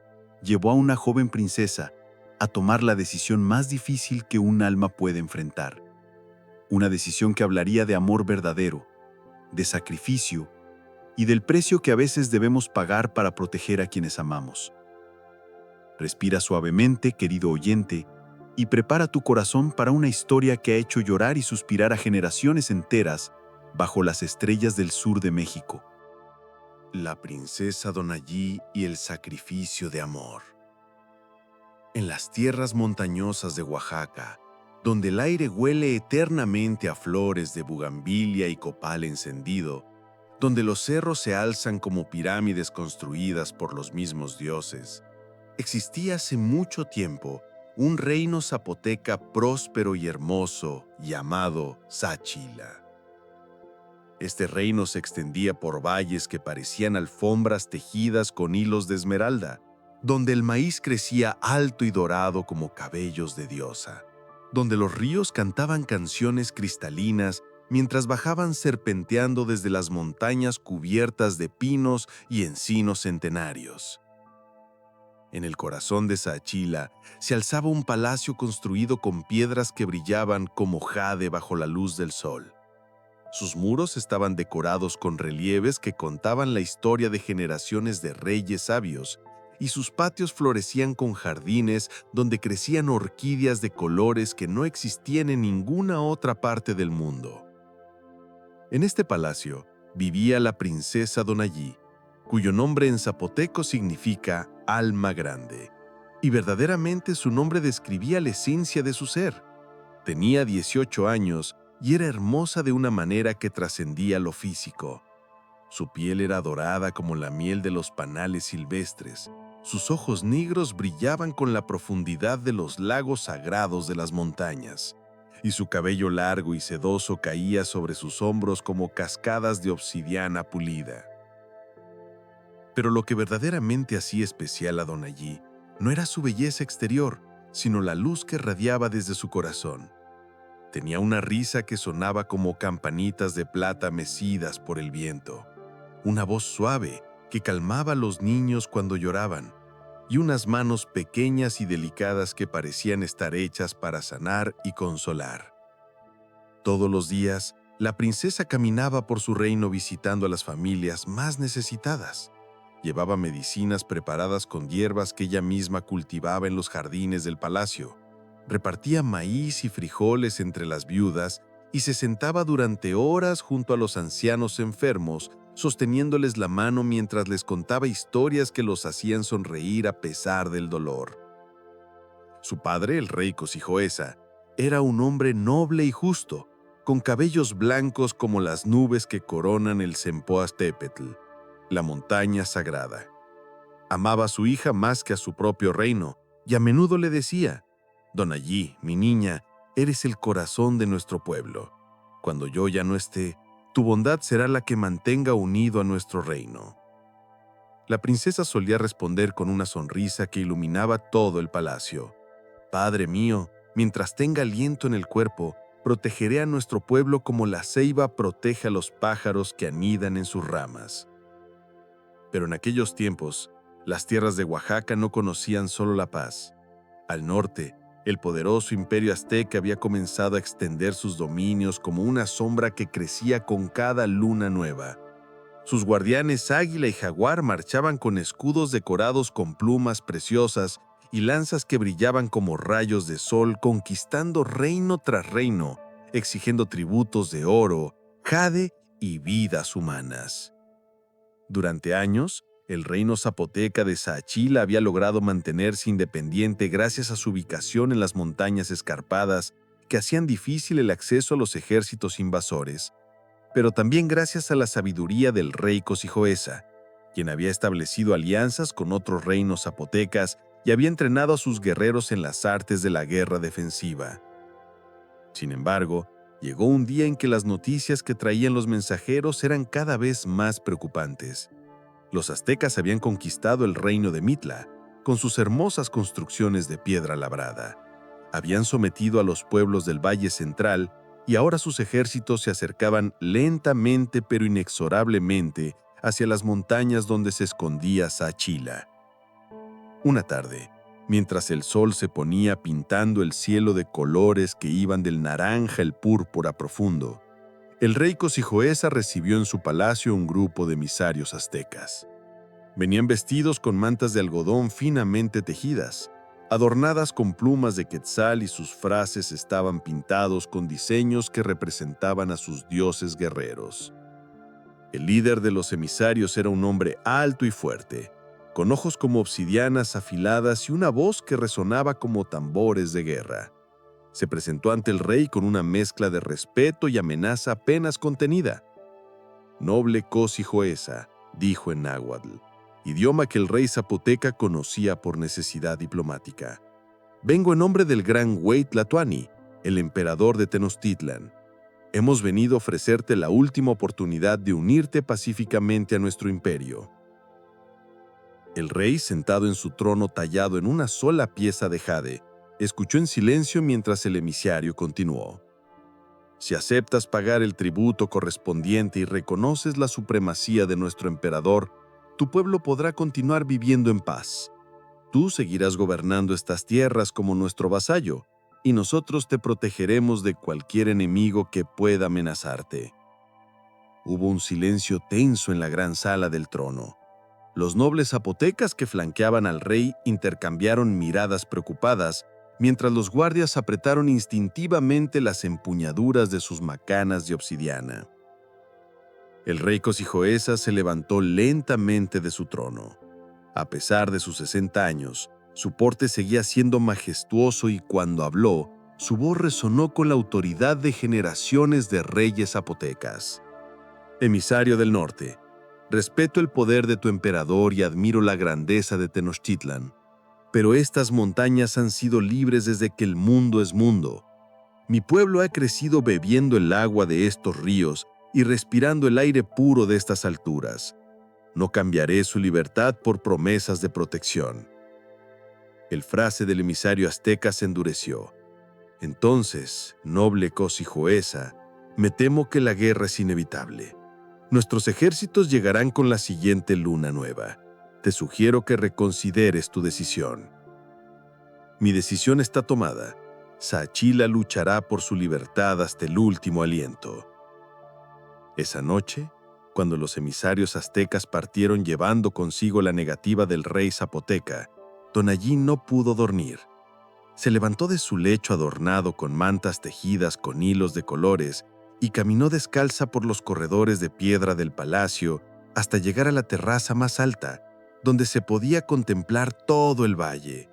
llevó a una joven princesa a tomar la decisión más difícil que un alma puede enfrentar. Una decisión que hablaría de amor verdadero, de sacrificio y del precio que a veces debemos pagar para proteger a quienes amamos. Respira suavemente, querido oyente, y prepara tu corazón para una historia que ha hecho llorar y suspirar a generaciones enteras bajo las estrellas del sur de México. La princesa Donallí y el sacrificio de amor. En las tierras montañosas de Oaxaca, donde el aire huele eternamente a flores de bugambilia y copal encendido, donde los cerros se alzan como pirámides construidas por los mismos dioses, existía hace mucho tiempo un reino zapoteca próspero y hermoso llamado Sáchila. Este reino se extendía por valles que parecían alfombras tejidas con hilos de esmeralda, donde el maíz crecía alto y dorado como cabellos de diosa, donde los ríos cantaban canciones cristalinas mientras bajaban serpenteando desde las montañas cubiertas de pinos y encinos centenarios. En el corazón de Sáchila se alzaba un palacio construido con piedras que brillaban como jade bajo la luz del sol. Sus muros estaban decorados con relieves que contaban la historia de generaciones de reyes sabios, y sus patios florecían con jardines donde crecían orquídeas de colores que no existían en ninguna otra parte del mundo. En este palacio vivía la princesa Donallí, cuyo nombre en zapoteco significa alma grande, y verdaderamente su nombre describía la esencia de su ser. Tenía 18 años y era hermosa de una manera que trascendía lo físico. Su piel era dorada como la miel de los panales silvestres. Sus ojos negros brillaban con la profundidad de los lagos sagrados de las montañas, y su cabello largo y sedoso caía sobre sus hombros como cascadas de obsidiana pulida. Pero lo que verdaderamente hacía especial a Donallí no era su belleza exterior, sino la luz que radiaba desde su corazón. Tenía una risa que sonaba como campanitas de plata mecidas por el viento, una voz suave que calmaba a los niños cuando lloraban, y unas manos pequeñas y delicadas que parecían estar hechas para sanar y consolar. Todos los días, la princesa caminaba por su reino visitando a las familias más necesitadas. Llevaba medicinas preparadas con hierbas que ella misma cultivaba en los jardines del palacio. Repartía maíz y frijoles entre las viudas y se sentaba durante horas junto a los ancianos enfermos, sosteniéndoles la mano mientras les contaba historias que los hacían sonreír a pesar del dolor. Su padre, el rey Cosijoesa, era un hombre noble y justo, con cabellos blancos como las nubes que coronan el Zempoastépetl, la montaña sagrada. Amaba a su hija más que a su propio reino, y a menudo le decía: «Donallí, mi niña, eres el corazón de nuestro pueblo. Cuando yo ya no esté, tu bondad será la que mantenga unido a nuestro reino». La princesa solía responder con una sonrisa que iluminaba todo el palacio: «Padre mío, mientras tenga aliento en el cuerpo, protegeré a nuestro pueblo como la ceiba protege a los pájaros que anidan en sus ramas». Pero en aquellos tiempos, las tierras de Oaxaca no conocían solo la paz. Al norte, el poderoso imperio azteca había comenzado a extender sus dominios como una sombra que crecía con cada luna nueva. Sus guardianes águila y jaguar marchaban con escudos decorados con plumas preciosas y lanzas que brillaban como rayos de sol, conquistando reino tras reino, exigiendo tributos de oro, jade y vidas humanas. Durante años, el reino zapoteca de Sáchila había logrado mantenerse independiente gracias a su ubicación en las montañas escarpadas que hacían difícil el acceso a los ejércitos invasores, pero también gracias a la sabiduría del rey Cosijoesa, quien había establecido alianzas con otros reinos zapotecas y había entrenado a sus guerreros en las artes de la guerra defensiva. Sin embargo, llegó un día en que las noticias que traían los mensajeros eran cada vez más preocupantes. Los aztecas habían conquistado el reino de Mitla, con sus hermosas construcciones de piedra labrada. Habían sometido a los pueblos del Valle Central y ahora sus ejércitos se acercaban lentamente pero inexorablemente hacia las montañas donde se escondía Saachila. Una tarde, mientras el sol se ponía pintando el cielo de colores que iban del naranja al púrpura profundo, el rey Cosijoesa recibió en su palacio un grupo de emisarios aztecas. Venían vestidos con mantas de algodón finamente tejidas, adornadas con plumas de quetzal, y sus frases estaban pintados con diseños que representaban a sus dioses guerreros. El líder de los emisarios era un hombre alto y fuerte, con ojos como obsidianas afiladas y una voz que resonaba como tambores de guerra. Se presentó ante el rey con una mezcla de respeto y amenaza apenas contenida. «Noble Cosijoesa», dijo en náhuatl, idioma que el rey zapoteca conocía por necesidad diplomática. «Vengo en nombre del gran Huey Tlatoani, el emperador de Tenochtitlan. Hemos venido a ofrecerte la última oportunidad de unirte pacíficamente a nuestro imperio». El rey, sentado en su trono tallado en una sola pieza de jade, escuchó en silencio mientras el emisario continuó. «Si aceptas pagar el tributo correspondiente y reconoces la supremacía de nuestro emperador, tu pueblo podrá continuar viviendo en paz. Tú seguirás gobernando estas tierras como nuestro vasallo, y nosotros te protegeremos de cualquier enemigo que pueda amenazarte». Hubo un silencio tenso en la gran sala del trono. Los nobles zapotecas que flanqueaban al rey intercambiaron miradas preocupadas, mientras los guardias apretaron instintivamente las empuñaduras de sus macanas de obsidiana. El rey Cosijoesa se levantó lentamente de su trono. A pesar de sus 60 años, su porte seguía siendo majestuoso y cuando habló, su voz resonó con la autoridad de generaciones de reyes zapotecas. «Emisario del norte, respeto el poder de tu emperador y admiro la grandeza de Tenochtitlan, pero estas montañas han sido libres desde que el mundo es mundo. Mi pueblo ha crecido bebiendo el agua de estos ríos y respirando el aire puro de estas alturas. No cambiaré su libertad por promesas de protección». El frase del emisario azteca se endureció. «Entonces, noble Cosijoesa, me temo que la guerra es inevitable. Nuestros ejércitos llegarán con la siguiente luna nueva. Te sugiero que reconsideres tu decisión». «Mi decisión está tomada. Saachila luchará por su libertad hasta el último aliento». Esa noche, cuando los emisarios aztecas partieron llevando consigo la negativa del rey zapoteca, Tonallí no pudo dormir. Se levantó de su lecho adornado con mantas tejidas con hilos de colores y caminó descalza por los corredores de piedra del palacio hasta llegar a la terraza más alta, donde se podía contemplar todo el valle.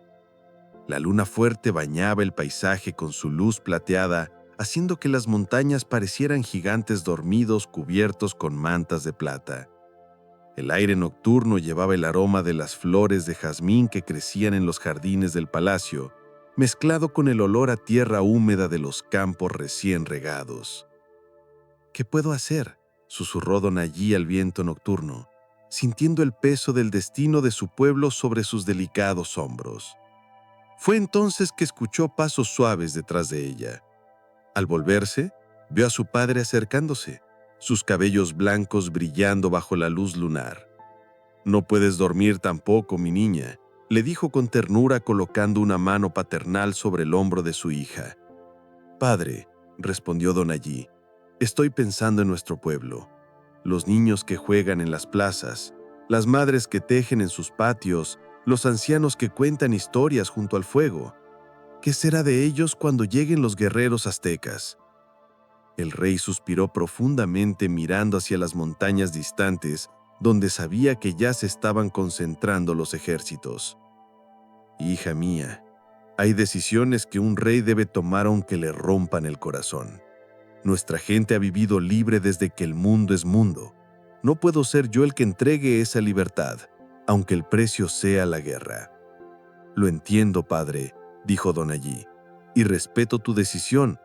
La luna fuerte bañaba el paisaje con su luz plateada, haciendo que las montañas parecieran gigantes dormidos cubiertos con mantas de plata. El aire nocturno llevaba el aroma de las flores de jazmín que crecían en los jardines del palacio, mezclado con el olor a tierra húmeda de los campos recién regados. «¿Qué puedo hacer?», susurró Tonallí al viento nocturno, sintiendo el peso del destino de su pueblo sobre sus delicados hombros. Fue entonces que escuchó pasos suaves detrás de ella. Al volverse, vio a su padre acercándose, sus cabellos blancos brillando bajo la luz lunar. «No puedes dormir tampoco, mi niña», le dijo con ternura colocando una mano paternal sobre el hombro de su hija. «Padre», respondió Tonallí, «estoy pensando en nuestro pueblo, los niños que juegan en las plazas, las madres que tejen en sus patios, los ancianos que cuentan historias junto al fuego. ¿Qué será de ellos cuando lleguen los guerreros aztecas?». El rey suspiró profundamente mirando hacia las montañas distantes, donde sabía que ya se estaban concentrando los ejércitos. «Hija mía, hay decisiones que un rey debe tomar aunque le rompan el corazón. Nuestra gente ha vivido libre desde que el mundo es mundo. No puedo ser yo el que entregue esa libertad, aunque el precio sea la guerra. Lo entiendo, padre, dijo don Allí, y respeto tu decisión,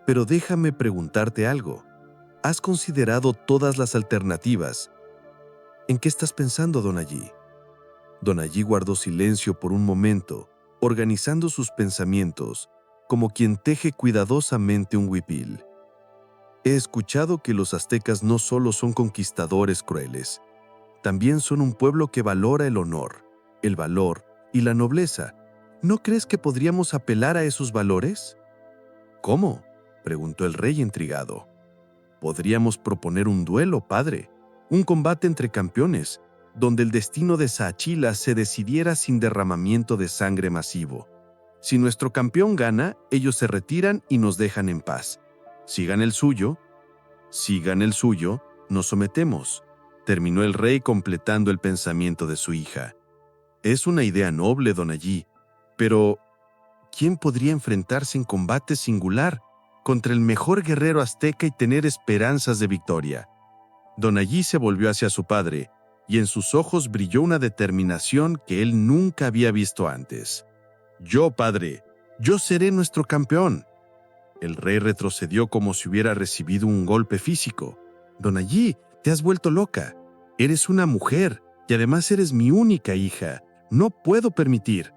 pero déjame preguntarte algo. ¿Has considerado todas las alternativas? ¿En qué estás pensando, don Allí? Don Allí guardó silencio por un momento, organizando sus pensamientos, como quien teje cuidadosamente un huipil. He escuchado que los aztecas no solo son conquistadores crueles, también son un pueblo que valora el honor, el valor y la nobleza. ¿No crees que podríamos apelar a esos valores? ¿Cómo?, preguntó el rey intrigado. Podríamos proponer un duelo, padre, un combate entre campeones, donde el destino de Saachila se decidiera sin derramamiento de sangre masivo. Si nuestro campeón gana, ellos se retiran y nos dejan en paz. Si gana el suyo, nos sometemos, terminó el rey completando el pensamiento de su hija. Es una idea noble, don Allí, pero ¿quién podría enfrentarse en combate singular contra el mejor guerrero azteca y tener esperanzas de victoria? Don Allí se volvió hacia su padre, y en sus ojos brilló una determinación que él nunca había visto antes. Yo, padre, yo seré nuestro campeón. El rey retrocedió como si hubiera recibido un golpe físico. Don Allí, te has vuelto loca. Eres una mujer y además eres mi única hija. No puedo permitir.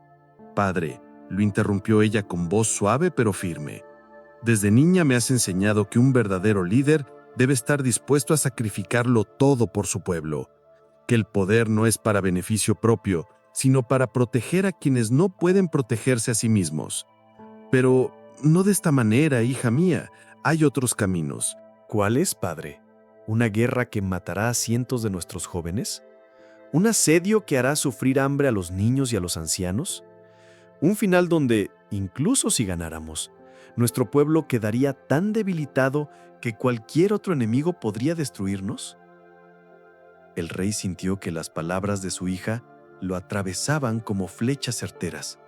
Padre, lo interrumpió ella con voz suave pero firme. Desde niña me has enseñado que un verdadero líder debe estar dispuesto a sacrificarlo todo por su pueblo, que el poder no es para beneficio propio, sino para proteger a quienes no pueden protegerse a sí mismos. Pero no de esta manera, hija mía, hay otros caminos. ¿Cuál es, padre? ¿Una guerra que matará a cientos de nuestros jóvenes? ¿Un asedio que hará sufrir hambre a los niños y a los ancianos? ¿Un final donde, incluso si ganáramos, nuestro pueblo quedaría tan debilitado que cualquier otro enemigo podría destruirnos? El rey sintió que las palabras de su hija lo atravesaban como flechas certeras.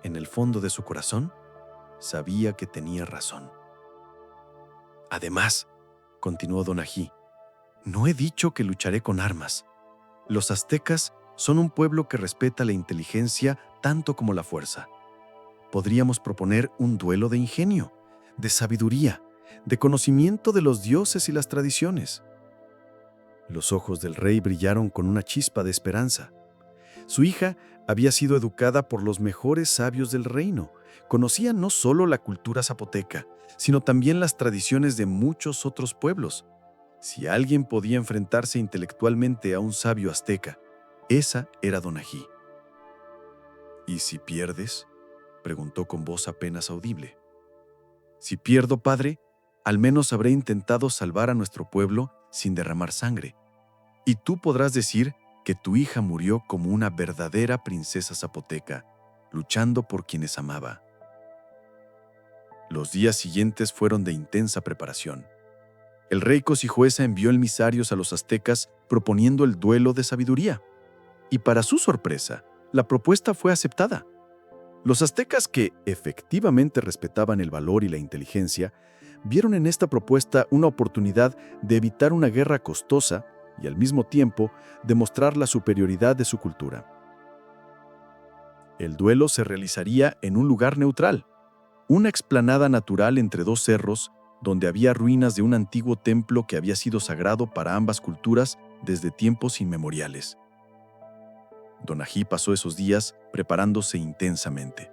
En el fondo de su corazón, sabía que tenía razón. Además, continuó don Allí, no he dicho que lucharé con armas. Los aztecas son un pueblo que respeta la inteligencia tanto como la fuerza. Podríamos proponer un duelo de ingenio, de sabiduría, de conocimiento de los dioses y las tradiciones. Los ojos del rey brillaron con una chispa de esperanza. Su hija había sido educada por los mejores sabios del reino. Conocía no solo la cultura zapoteca, sino también las tradiciones de muchos otros pueblos. Si alguien podía enfrentarse intelectualmente a un sabio azteca, esa era don Allí. ¿Y si pierdes?, preguntó con voz apenas audible. Si pierdo, padre, al menos habré intentado salvar a nuestro pueblo sin derramar sangre. Y tú podrás decir que tu hija murió como una verdadera princesa zapoteca, luchando por quienes amaba. Los días siguientes fueron de intensa preparación. El rey Cosijuesa envió emisarios a los aztecas proponiendo el duelo de sabiduría. Y para su sorpresa, la propuesta fue aceptada. Los aztecas, que efectivamente respetaban el valor y la inteligencia, vieron en esta propuesta una oportunidad de evitar una guerra costosa y al mismo tiempo demostrar la superioridad de su cultura. El duelo se realizaría en un lugar neutral, una explanada natural entre dos cerros donde había ruinas de un antiguo templo que había sido sagrado para ambas culturas desde tiempos inmemoriales. Don Allí pasó esos días preparándose intensamente.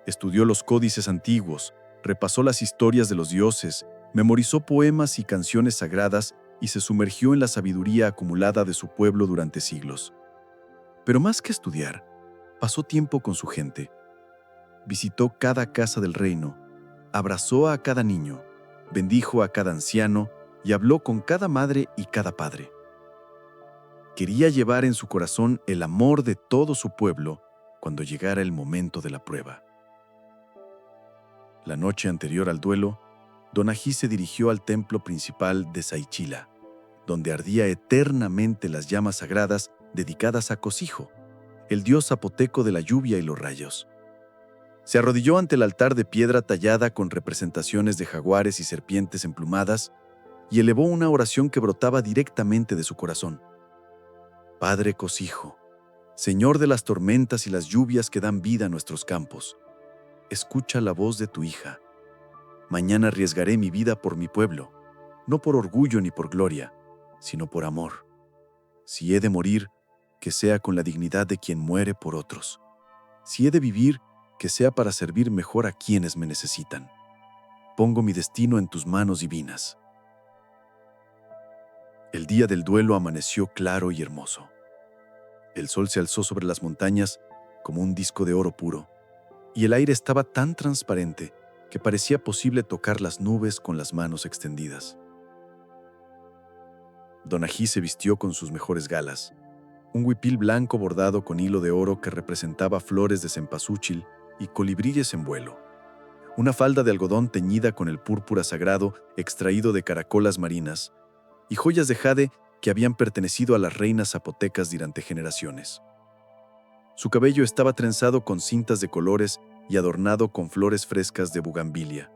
Estudió los códices antiguos, repasó las historias de los dioses, memorizó poemas y canciones sagradas y se sumergió en la sabiduría acumulada de su pueblo durante siglos. Pero más que estudiar, pasó tiempo con su gente. Visitó cada casa del reino, abrazó a cada niño, bendijo a cada anciano y habló con cada madre y cada padre. Quería llevar en su corazón el amor de todo su pueblo cuando llegara el momento de la prueba. La noche anterior al duelo, don Allí se dirigió al templo principal de Saachila, donde ardía eternamente las llamas sagradas dedicadas a Cosijo, el dios zapoteco de la lluvia y los rayos. Se arrodilló ante el altar de piedra tallada con representaciones de jaguares y serpientes emplumadas y elevó una oración que brotaba directamente de su corazón. Padre Cosijo, Señor de las tormentas y las lluvias que dan vida a nuestros campos, escucha la voz de tu hija. Mañana arriesgaré mi vida por mi pueblo, no por orgullo ni por gloria, sino por amor. Si he de morir, que sea con la dignidad de quien muere por otros. Si he de vivir, que sea para servir mejor a quienes me necesitan. Pongo mi destino en tus manos divinas. El día del duelo amaneció claro y hermoso. El sol se alzó sobre las montañas como un disco de oro puro, y el aire estaba tan transparente que parecía posible tocar las nubes con las manos extendidas. Donají se vistió con sus mejores galas, un huipil blanco bordado con hilo de oro que representaba flores de cempasúchil y colibríes en vuelo, una falda de algodón teñida con el púrpura sagrado extraído de caracolas marinas y joyas de jade que habían pertenecido a las reinas zapotecas durante generaciones. Su cabello estaba trenzado con cintas de colores y adornado con flores frescas de bugambilia.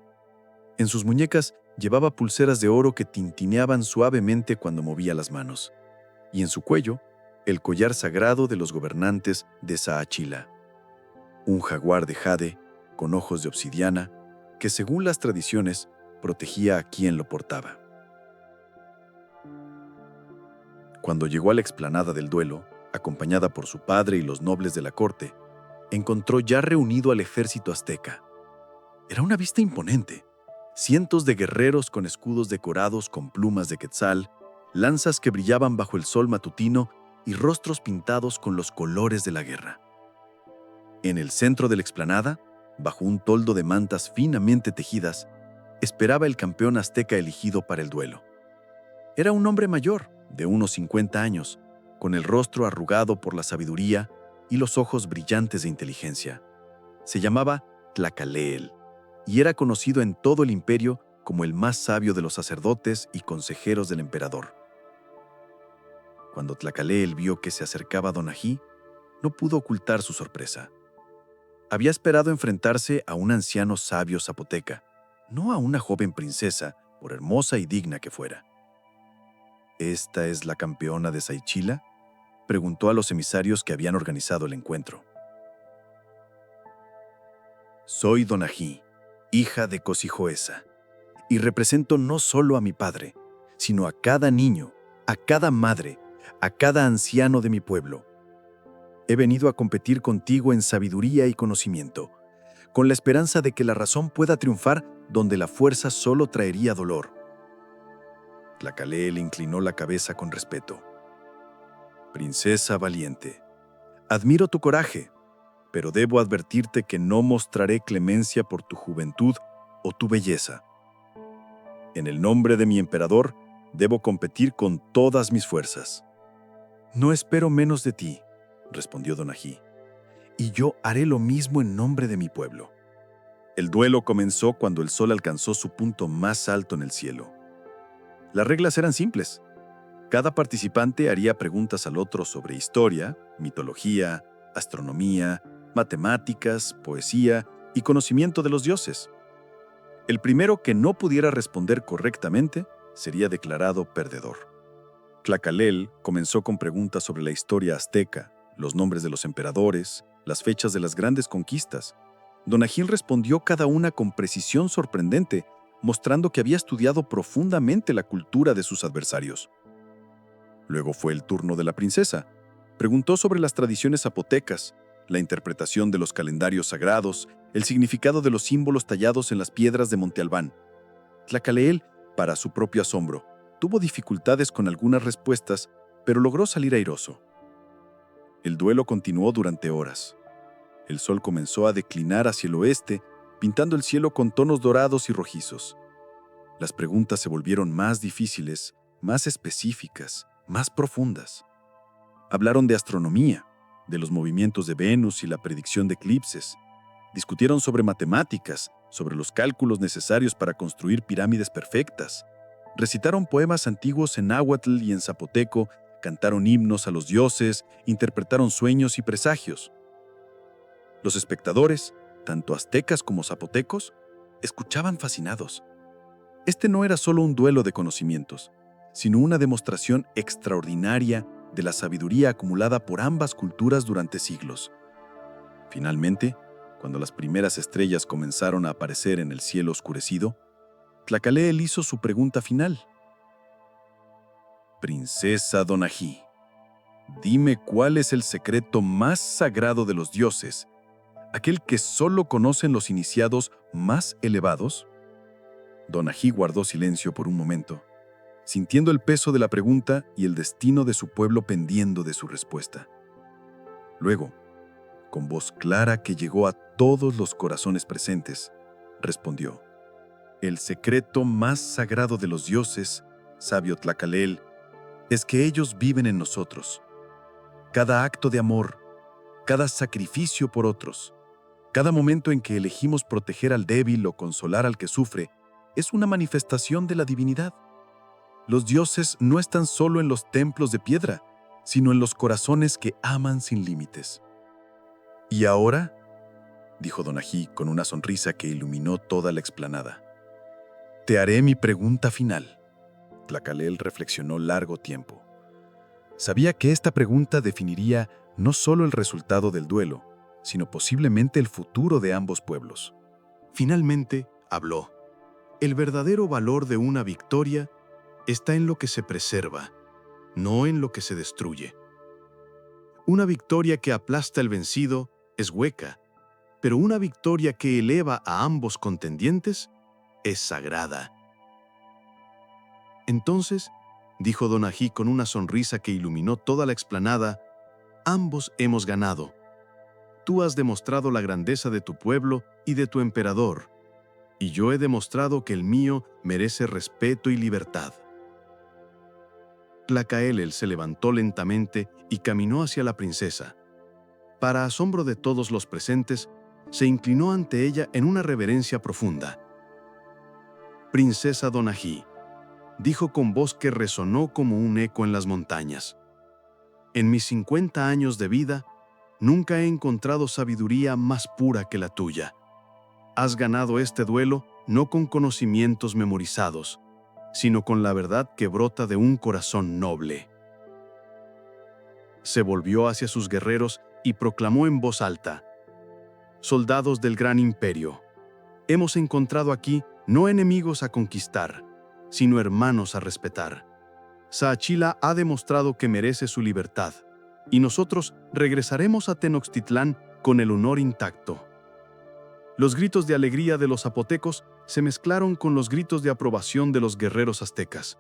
En sus muñecas llevaba pulseras de oro que tintineaban suavemente cuando movía las manos, y en su cuello, el collar sagrado de los gobernantes de Saachila, un jaguar de jade con ojos de obsidiana que, según las tradiciones, protegía a quien lo portaba. Cuando llegó a la explanada del duelo, acompañada por su padre y los nobles de la corte, encontró ya reunido al ejército azteca. Era una vista imponente. Cientos de guerreros con escudos decorados con plumas de quetzal, lanzas que brillaban bajo el sol matutino y rostros pintados con los colores de la guerra. En el centro de la explanada, bajo un toldo de mantas finamente tejidas, esperaba el campeón azteca elegido para el duelo. Era un hombre mayor, de unos 50 años, con el rostro arrugado por la sabiduría y los ojos brillantes de inteligencia. Se llamaba Tlacaleel y era conocido en todo el imperio como el más sabio de los sacerdotes y consejeros del emperador. Cuando Tlacaleel vio que se acercaba a Donají, no pudo ocultar su sorpresa. Había esperado enfrentarse a un anciano sabio zapoteca, no a una joven princesa, por hermosa y digna que fuera. ¿Esta es la campeona de Saachila?, preguntó a los emisarios que habían organizado el encuentro. Soy Donají, hija de Cosijoesa, y represento no solo a mi padre, sino a cada niño, a cada madre, a cada anciano de mi pueblo. He venido a competir contigo en sabiduría y conocimiento, con la esperanza de que la razón pueda triunfar donde la fuerza solo traería dolor. Tlacaleel inclinó la cabeza con respeto. Princesa valiente, admiro tu coraje, pero debo advertirte que no mostraré clemencia por tu juventud o tu belleza. En el nombre de mi emperador, debo competir con todas mis fuerzas. No espero menos de ti, respondió Donají, y yo haré lo mismo en nombre de mi pueblo. El duelo comenzó cuando el sol alcanzó su punto más alto en el cielo. Las reglas eran simples. Cada participante haría preguntas al otro sobre historia, mitología, astronomía, matemáticas, poesía y conocimiento de los dioses. El primero que no pudiera responder correctamente sería declarado perdedor. Tlacaleel comenzó con preguntas sobre la historia azteca, los nombres de los emperadores, las fechas de las grandes conquistas. Donají respondió cada una con precisión sorprendente, mostrando que había estudiado profundamente la cultura de sus adversarios. Luego fue el turno de la princesa. Preguntó sobre las tradiciones zapotecas, la interpretación de los calendarios sagrados, el significado de los símbolos tallados en las piedras de Monte Albán. Tlacaleel, para su propio asombro, tuvo dificultades con algunas respuestas, pero logró salir airoso. El duelo continuó durante horas. El sol comenzó a declinar hacia el oeste, pintando el cielo con tonos dorados y rojizos. Las preguntas se volvieron más difíciles, más específicas, más profundas. Hablaron de astronomía, de los movimientos de Venus y la predicción de eclipses. Discutieron sobre matemáticas, sobre los cálculos necesarios para construir pirámides perfectas. Recitaron poemas antiguos en náhuatl y en zapoteco, cantaron himnos a los dioses, interpretaron sueños y presagios. Los espectadores, tanto aztecas como zapotecos, escuchaban fascinados. Este no era solo un duelo de conocimientos, sino una demostración extraordinaria de la sabiduría acumulada por ambas culturas durante siglos. Finalmente, cuando las primeras estrellas comenzaron a aparecer en el cielo oscurecido, Tlacaleel hizo su pregunta final. Princesa Donají, dime cuál es el secreto más sagrado de los dioses, aquel que solo conocen los iniciados más elevados. Donají guardó silencio por un momento, sintiendo el peso de la pregunta y el destino de su pueblo pendiendo de su respuesta. Luego, con voz clara que llegó a todos los corazones presentes, respondió: el secreto más sagrado de los dioses, sabio Tlacaleel, es que ellos viven en nosotros. Cada acto de amor, cada sacrificio por otros, cada momento en que elegimos proteger al débil o consolar al que sufre, es una manifestación de la divinidad. Los dioses no están solo en los templos de piedra, sino en los corazones que aman sin límites. ¿Y ahora?, dijo Donají con una sonrisa que iluminó toda la explanada. Te haré mi pregunta final. Tlacaleel reflexionó largo tiempo. Sabía que esta pregunta definiría no solo el resultado del duelo, sino posiblemente el futuro de ambos pueblos. Finalmente, habló. El verdadero valor de una victoria está en lo que se preserva, no en lo que se destruye. Una victoria que aplasta al vencido es hueca, pero una victoria que eleva a ambos contendientes es sagrada. Entonces, dijo Donají con una sonrisa que iluminó toda la explanada, ambos hemos ganado. Tú has demostrado la grandeza de tu pueblo y de tu emperador, y yo he demostrado que el mío merece respeto y libertad. Tlacaleel se levantó lentamente y caminó hacia la princesa. Para asombro de todos los presentes, se inclinó ante ella en una reverencia profunda. Princesa Donají, dijo con voz que resonó como un eco en las montañas. En mis 50 años de vida, nunca he encontrado sabiduría más pura que la tuya. Has ganado este duelo no con conocimientos memorizados, sino con la verdad que brota de un corazón noble. Se volvió hacia sus guerreros y proclamó en voz alta: soldados del gran imperio, hemos encontrado aquí no enemigos a conquistar, sino hermanos a respetar. Saachila ha demostrado que merece su libertad, y nosotros regresaremos a Tenochtitlán con el honor intacto. Los gritos de alegría de los zapotecos se mezclaron con los gritos de aprobación de los guerreros aztecas.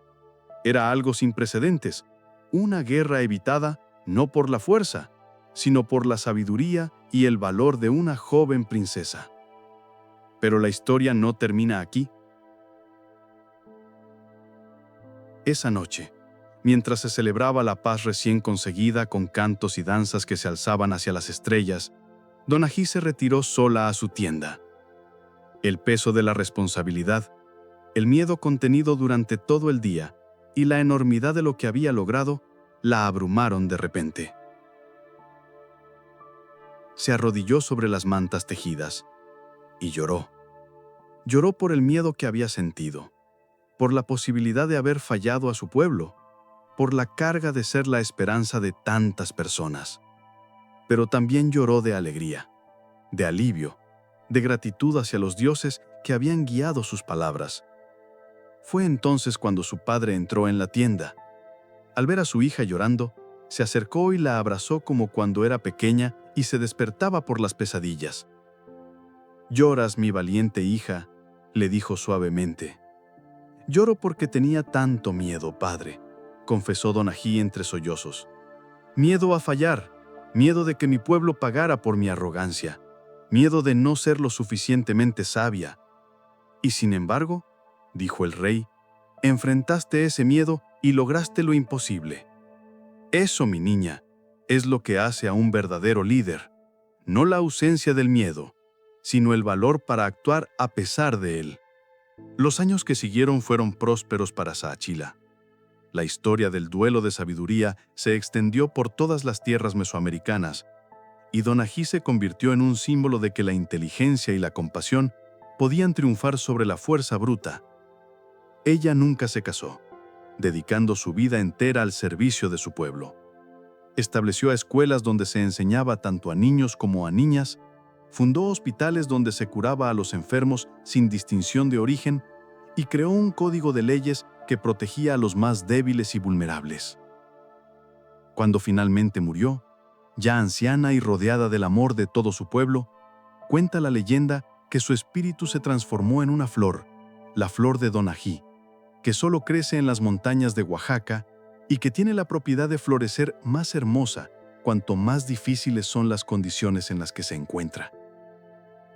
Era algo sin precedentes, una guerra evitada no por la fuerza, sino por la sabiduría y el valor de una joven princesa. Pero la historia no termina aquí. Esa noche, mientras se celebraba la paz recién conseguida con cantos y danzas que se alzaban hacia las estrellas, Donají se retiró sola a su tienda. El peso de la responsabilidad, el miedo contenido durante todo el día y la enormidad de lo que había logrado la abrumaron de repente. Se arrodilló sobre las mantas tejidas y lloró. Lloró por el miedo que había sentido, por la posibilidad de haber fallado a su pueblo, por la carga de ser la esperanza de tantas personas. Pero también lloró de alegría, de alivio, de gratitud hacia los dioses que habían guiado sus palabras. Fue entonces cuando su padre entró en la tienda. Al ver a su hija llorando, se acercó y la abrazó como cuando era pequeña y se despertaba por las pesadillas. «Lloras, mi valiente hija», le dijo suavemente. «Lloro porque tenía tanto miedo, padre», confesó Donají entre sollozos. «Miedo a fallar, miedo de que mi pueblo pagara por mi arrogancia, miedo de no ser lo suficientemente sabia. Y sin embargo», dijo el rey, «enfrentaste ese miedo y lograste lo imposible. Eso, mi niña, es lo que hace a un verdadero líder, no la ausencia del miedo, sino el valor para actuar a pesar de él». Los años que siguieron fueron prósperos para Saachila. La historia del duelo de sabiduría se extendió por todas las tierras mesoamericanas, y Donají se convirtió en un símbolo de que la inteligencia y la compasión podían triunfar sobre la fuerza bruta. Ella nunca se casó, dedicando su vida entera al servicio de su pueblo. Estableció escuelas donde se enseñaba tanto a niños como a niñas, fundó hospitales donde se curaba a los enfermos sin distinción de origen y creó un código de leyes que protegía a los más débiles y vulnerables. Cuando finalmente murió, ya anciana y rodeada del amor de todo su pueblo, cuenta la leyenda que su espíritu se transformó en una flor, la flor de Donají, que solo crece en las montañas de Oaxaca y que tiene la propiedad de florecer más hermosa cuanto más difíciles son las condiciones en las que se encuentra.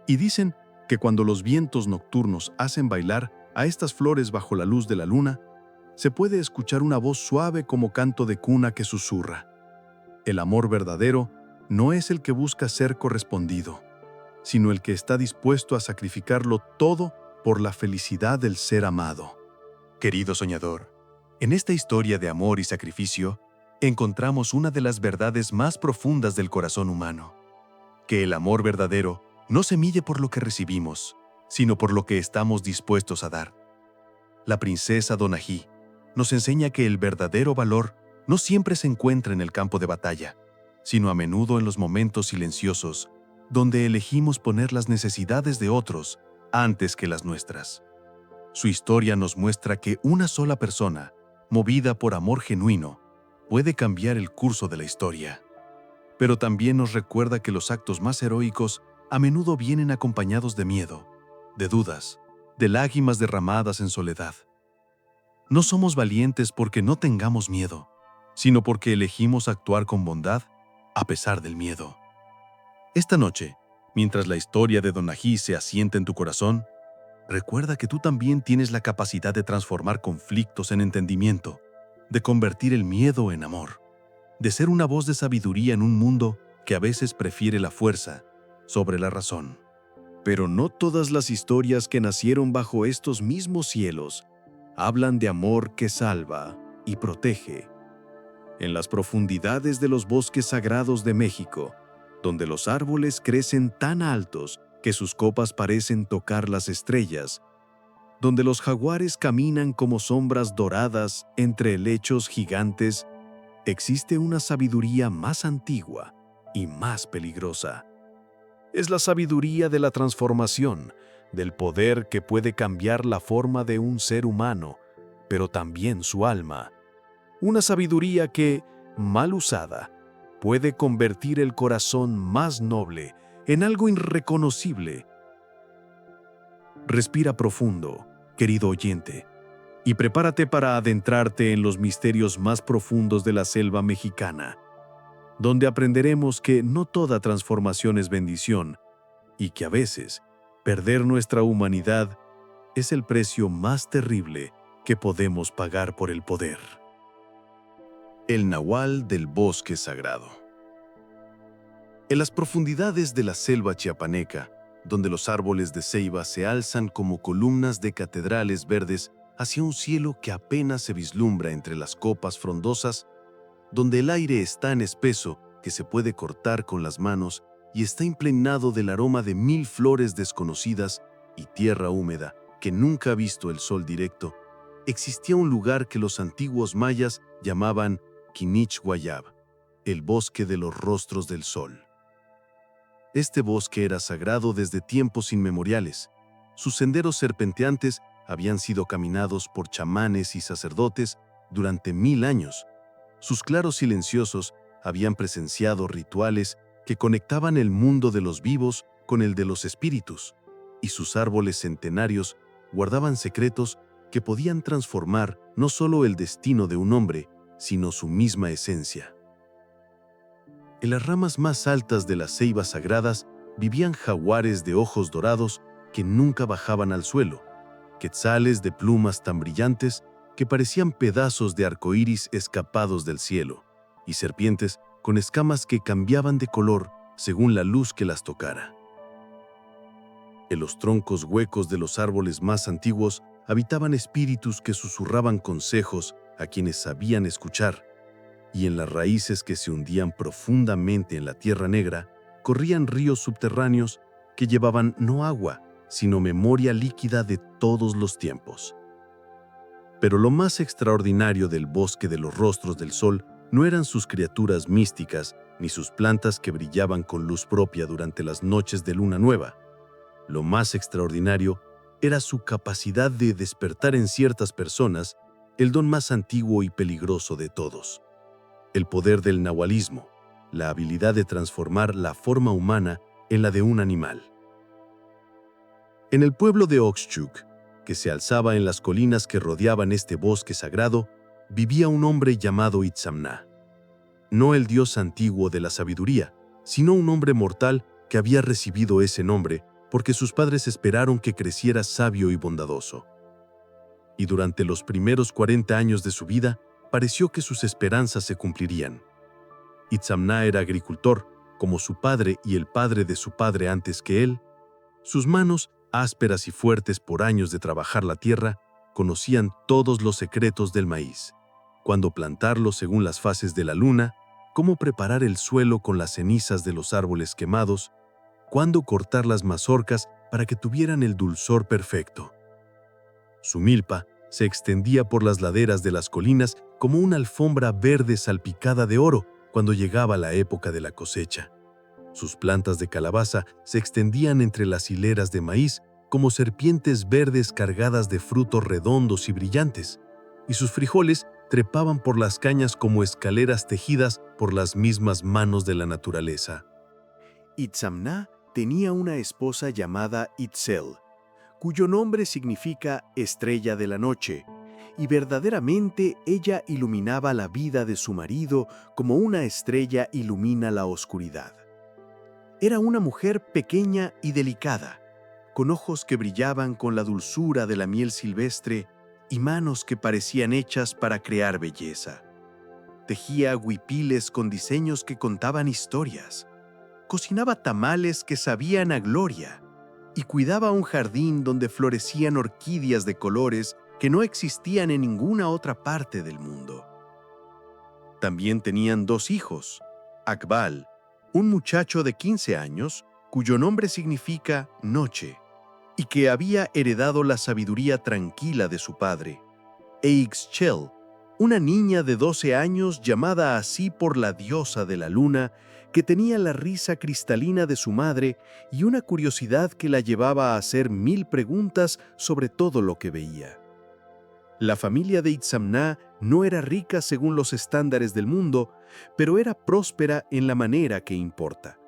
Y dicen que cuando los vientos nocturnos hacen bailar a estas flores bajo la luz de la luna, se puede escuchar una voz suave como canto de cuna que susurra: el amor verdadero no es el que busca ser correspondido, sino el que está dispuesto a sacrificarlo todo por la felicidad del ser amado. Querido soñador, en esta historia de amor y sacrificio, encontramos una de las verdades más profundas del corazón humano: que el amor verdadero no se mide por lo que recibimos, sino por lo que estamos dispuestos a dar. La princesa Donají nos enseña que el verdadero valor no siempre se encuentra en el campo de batalla, sino a menudo en los momentos silenciosos, donde elegimos poner las necesidades de otros antes que las nuestras. Su historia nos muestra que una sola persona, movida por amor genuino, puede cambiar el curso de la historia. Pero también nos recuerda que los actos más heroicos a menudo vienen acompañados de miedo, de dudas, de lágrimas derramadas en soledad. No somos valientes porque no tengamos miedo, sino porque elegimos actuar con bondad a pesar del miedo. Esta noche, mientras la historia de Donají se asienta en tu corazón, recuerda que tú también tienes la capacidad de transformar conflictos en entendimiento, de convertir el miedo en amor, de ser una voz de sabiduría en un mundo que a veces prefiere la fuerza sobre la razón. Pero no todas las historias que nacieron bajo estos mismos cielos hablan de amor que salva y protege. En las profundidades de los bosques sagrados de México, donde los árboles crecen tan altos que sus copas parecen tocar las estrellas, donde los jaguares caminan como sombras doradas entre helechos gigantes, existe una sabiduría más antigua y más peligrosa. Es la sabiduría de la transformación, del poder que puede cambiar la forma de un ser humano, pero también su alma. Una sabiduría que, mal usada, puede convertir el corazón más noble en algo irreconocible. Respira profundo, querido oyente, y prepárate para adentrarte en los misterios más profundos de la selva mexicana, donde aprenderemos que no toda transformación es bendición y que a veces perder nuestra humanidad es el precio más terrible que podemos pagar por el poder. El nahual del bosque sagrado. En las profundidades de la selva chiapaneca, donde los árboles de ceiba se alzan como columnas de catedrales verdes hacia un cielo que apenas se vislumbra entre las copas frondosas, donde el aire es tan espeso que se puede cortar con las manos y está impregnado del aroma de 1000 flores desconocidas y tierra húmeda que nunca ha visto el sol directo, existía un lugar que los antiguos mayas llamaban Quinichguayab, el bosque de los rostros del sol. Este bosque era sagrado desde tiempos inmemoriales. Sus senderos serpenteantes habían sido caminados por chamanes y sacerdotes durante 1000 años. Sus claros silenciosos habían presenciado rituales que conectaban el mundo de los vivos con el de los espíritus, y sus árboles centenarios guardaban secretos que podían transformar no solo el destino de un hombre, sino su misma esencia. En las ramas más altas de las ceibas sagradas vivían jaguares de ojos dorados que nunca bajaban al suelo, quetzales de plumas tan brillantes que parecían pedazos de arcoíris escapados del cielo, y serpientes con escamas que cambiaban de color según la luz que las tocara. En los troncos huecos de los árboles más antiguos habitaban espíritus que susurraban consejos a quienes sabían escuchar, y en las raíces que se hundían profundamente en la tierra negra, corrían ríos subterráneos que llevaban no agua, sino memoria líquida de todos los tiempos. Pero lo más extraordinario del bosque de los rostros del sol no eran sus criaturas místicas ni sus plantas que brillaban con luz propia durante las noches de luna nueva. Lo más extraordinario era su capacidad de despertar en ciertas personas el don más antiguo y peligroso de todos: el poder del nahualismo, la habilidad de transformar la forma humana en la de un animal. En el pueblo de Oxchuc, que se alzaba en las colinas que rodeaban este bosque sagrado, vivía un hombre llamado Itzamná. No el dios antiguo de la sabiduría, sino un hombre mortal que había recibido ese nombre porque sus padres esperaron que creciera sabio y bondadoso. Y durante los primeros 40 años de su vida, pareció que sus esperanzas se cumplirían. Itzamná era agricultor, como su padre y el padre de su padre antes que él. Sus manos, ásperas y fuertes por años de trabajar la tierra, conocían todos los secretos del maíz: cuándo plantarlo según las fases de la luna, cómo preparar el suelo con las cenizas de los árboles quemados, cuándo cortar las mazorcas para que tuvieran el dulzor perfecto. Su milpa se extendía por las laderas de las colinas como una alfombra verde salpicada de oro cuando llegaba la época de la cosecha. Sus plantas de calabaza se extendían entre las hileras de maíz como serpientes verdes cargadas de frutos redondos y brillantes, y sus frijoles trepaban por las cañas como escaleras tejidas por las mismas manos de la naturaleza. Itzamná tenía una esposa llamada Itzel, cuyo nombre significa estrella de la noche, y verdaderamente ella iluminaba la vida de su marido como una estrella ilumina la oscuridad. Era una mujer pequeña y delicada, con ojos que brillaban con la dulzura de la miel silvestre y manos que parecían hechas para crear belleza. Tejía huipiles con diseños que contaban historias, cocinaba tamales que sabían a gloria y cuidaba un jardín donde florecían orquídeas de colores que no existían en ninguna otra parte del mundo. También tenían 2 hijos: Akbal, un muchacho de 15 años, cuyo nombre significa noche, y que había heredado la sabiduría tranquila de su padre, e Ixchel, una niña de 12 años llamada así por la diosa de la luna, que tenía la risa cristalina de su madre y una curiosidad que la llevaba a hacer 1000 preguntas sobre todo lo que veía. La familia de Itzamná no era rica según los estándares del mundo, pero era próspera en la manera que importa.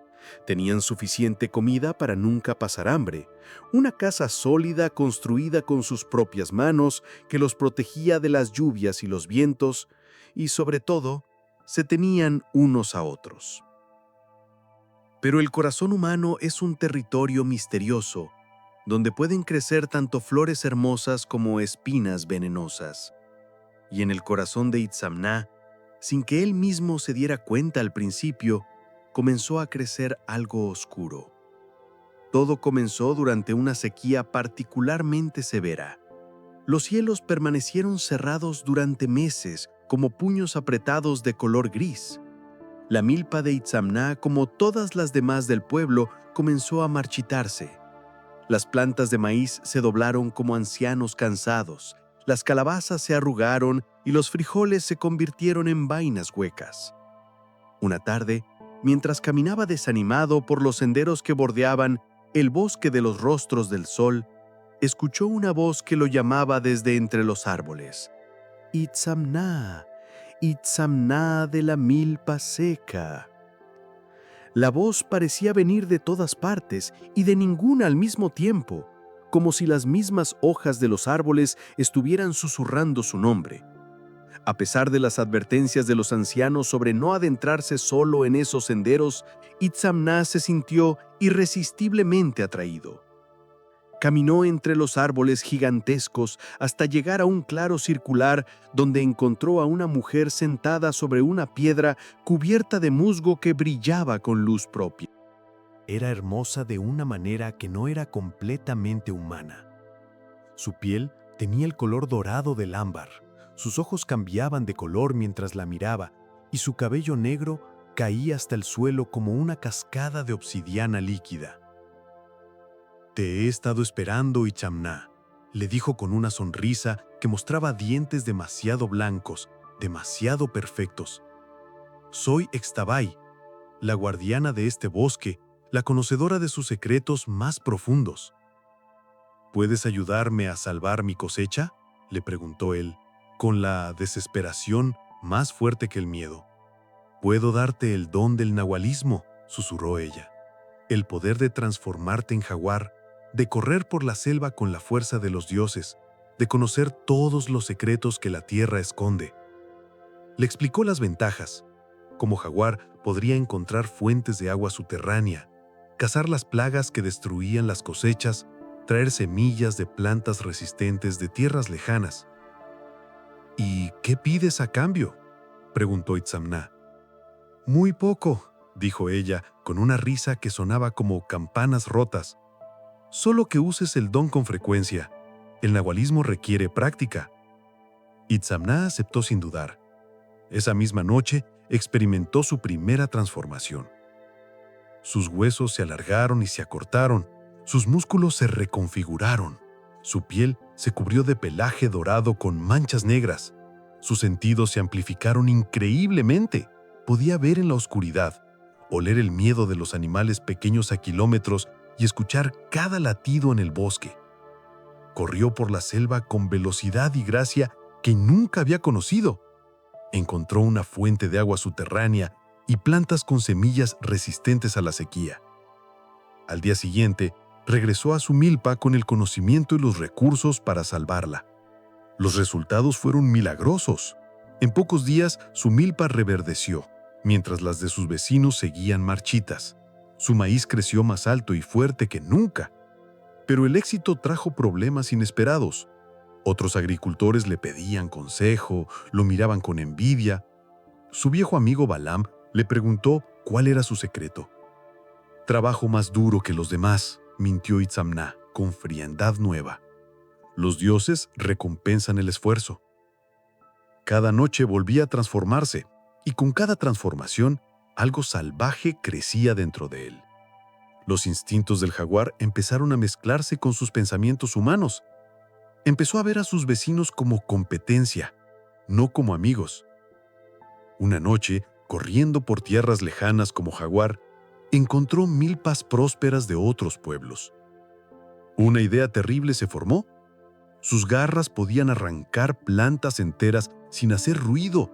Tenían suficiente comida para nunca pasar hambre, una casa sólida construida con sus propias manos que los protegía de las lluvias y los vientos, y sobre todo, se tenían unos a otros. Pero el corazón humano es un territorio misterioso, donde pueden crecer tanto flores hermosas como espinas venenosas. Y en el corazón de Itzamná, sin que él mismo se diera cuenta al principio, comenzó a crecer algo oscuro. Todo comenzó durante una sequía particularmente severa. Los cielos permanecieron cerrados durante meses, como puños apretados de color gris. La milpa de Itzamná, como todas las demás del pueblo, comenzó a marchitarse. Las plantas de maíz se doblaron como ancianos cansados, las calabazas se arrugaron y los frijoles se convirtieron en vainas huecas. Una tarde, mientras caminaba desanimado por los senderos que bordeaban el bosque de los rostros del sol, escuchó una voz que lo llamaba desde entre los árboles. «Itzamná, Itzamná de la milpa seca». La voz parecía venir de todas partes y de ninguna al mismo tiempo, como si las mismas hojas de los árboles estuvieran susurrando su nombre. A pesar de las advertencias de los ancianos sobre no adentrarse solo en esos senderos, Itzamná se sintió irresistiblemente atraído. Caminó entre los árboles gigantescos hasta llegar a un claro circular donde encontró a una mujer sentada sobre una piedra cubierta de musgo que brillaba con luz propia. Era hermosa de una manera que no era completamente humana. Su piel tenía el color dorado del ámbar, sus ojos cambiaban de color mientras la miraba y su cabello negro caía hasta el suelo como una cascada de obsidiana líquida. «Te he estado esperando, Itzamná», le dijo con una sonrisa que mostraba dientes demasiado blancos, demasiado perfectos. Soy Extabay, la guardiana de este bosque, la conocedora de sus secretos más profundos. ¿Puedes ayudarme a salvar mi cosecha?, le preguntó él, con la desesperación más fuerte que el miedo. «Puedo darte el don del nahualismo», susurró ella, «el poder de transformarte en jaguar, de correr por la selva con la fuerza de los dioses, de conocer todos los secretos que la tierra esconde». Le explicó las ventajas. Como jaguar podría encontrar fuentes de agua subterránea, cazar las plagas que destruían las cosechas, traer semillas de plantas resistentes de tierras lejanas. «¿Y qué pides a cambio?», preguntó Itzamná. «Muy poco», dijo ella con una risa que sonaba como campanas rotas. «Solo que uses el don con frecuencia. El nahualismo requiere práctica». Itzamná aceptó sin dudar. Esa misma noche experimentó su primera transformación. Sus huesos se alargaron y se acortaron, sus músculos se reconfiguraron, su piel se cubrió de pelaje dorado con manchas negras, sus sentidos se amplificaron increíblemente. Podía ver en la oscuridad, oler el miedo de los animales pequeños a kilómetros y escuchar cada latido en el bosque. Corrió por la selva con velocidad y gracia que nunca había conocido. Encontró una fuente de agua subterránea y plantas con semillas resistentes a la sequía. Al día siguiente, regresó a su milpa con el conocimiento y los recursos para salvarla. Los resultados fueron milagrosos. En pocos días, su milpa reverdeció, mientras las de sus vecinos seguían marchitas. Su maíz creció más alto y fuerte que nunca. Pero el éxito trajo problemas inesperados. Otros agricultores le pedían consejo, lo miraban con envidia. Su viejo amigo Balaam le preguntó cuál era su secreto. «Trabajo más duro que los demás», mintió Itzamná con frialdad nueva. «Los dioses recompensan el esfuerzo». Cada noche volvía a transformarse, y con cada transformación, algo salvaje crecía dentro de él. Los instintos del jaguar empezaron a mezclarse con sus pensamientos humanos. Empezó a ver a sus vecinos como competencia, no como amigos. Una noche, corriendo por tierras lejanas como jaguar, encontró milpas prósperas de otros pueblos. Una idea terrible se formó. Sus garras podían arrancar plantas enteras sin hacer ruido.